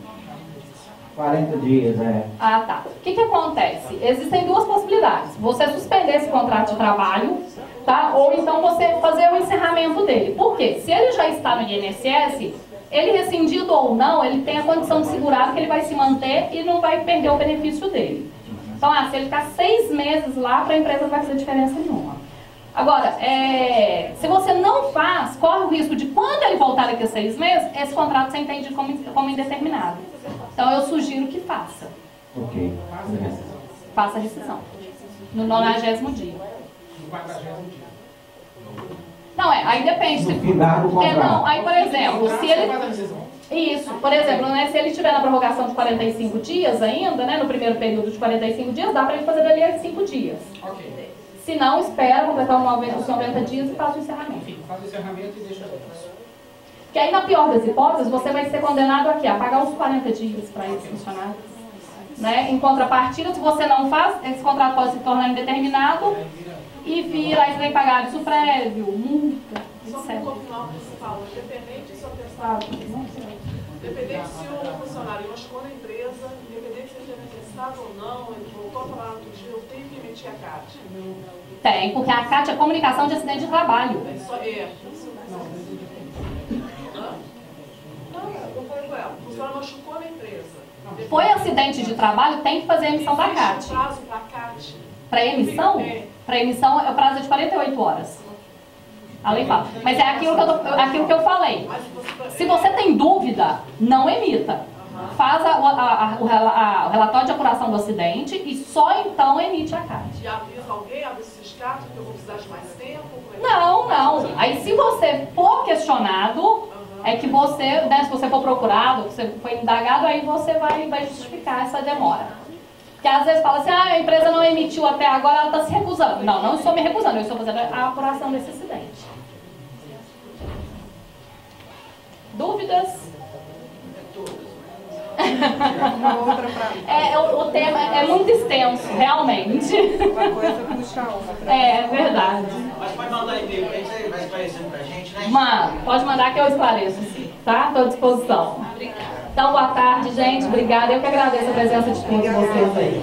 40 dias, tá. O que acontece? Existem 2 possibilidades. Você suspender esse contrato de trabalho, tá? Ou então você fazer o encerramento dele. Por quê? Se ele já está no INSS, ele rescindido ou não, ele tem a condição de segurado que ele vai se manter e não vai perder o benefício dele. Então, se ele ficar 6 meses lá, para a empresa não vai fazer diferença nenhuma. Agora, se você não faz, corre o risco de quando ele voltar daqui a 6 meses, esse contrato ser entendido como indeterminado. Então, eu sugiro que faça. Ok. Faça a rescisão. No 90º dia. No 40º dia. Não, aí depende. No final do contrato. Aí, por exemplo, se ele... Isso, por exemplo, né, se ele tiver na prorrogação de 45 dias ainda, né, no primeiro período de 45 dias, dá para ele fazer dali a 5 dias. Ok. Se não, espera completar os 90 dias e faz o encerramento. Enfim, faz o encerramento e deixa isso. Que aí, na pior das hipóteses, você vai ser condenado aqui a pagar os 40 dias para esse funcionário. Né? Em contrapartida, se você não faz, esse contrato pode se tornar indeterminado e vira, aí você vai pagar aviso prévio, multa, etc. Só para confirmar o que você falou, independente se o atestado, independente se o funcionário machucou na empresa, independente se ele teve atestado ou não, ele voltou a trabalhar no dia, eu tenho que emitir a CAT. Tem, porque a CAT é comunicação de acidente de trabalho. Não foi com ela. O funcionário machucou na empresa. Foi acidente de trabalho, tem que fazer a emissão da CAT. Existe um prazo para a CAT? Para emissão? Para emissão é o prazo de 48 horas. A lei fala. Mas é aquilo que eu falei. Se você tem dúvida, não emita. Faz o relatório de apuração do acidente e só então emite a CAT. E avisa alguém, avisa o sindicato, que eu vou precisar de mais tempo? Não. Aí se você for questionado, é que você, né, se você for procurado, se você for indagado, aí você vai justificar essa demora. Porque às vezes fala assim, a empresa não emitiu até agora, ela está se recusando. Não estou me recusando, eu estou fazendo a apuração desse acidente. Dúvidas? Uma outra pra mim. O tema é muito extenso, realmente. Uma coisa puxa a outra. É verdade. Mas pode mandar e-mail pra gente, aí vai esclarecendo pra gente, né? Mano, pode mandar que eu esclareço, tá? Estou à disposição. Então, boa tarde, gente. Obrigada. Eu que agradeço a presença de todos vocês aí.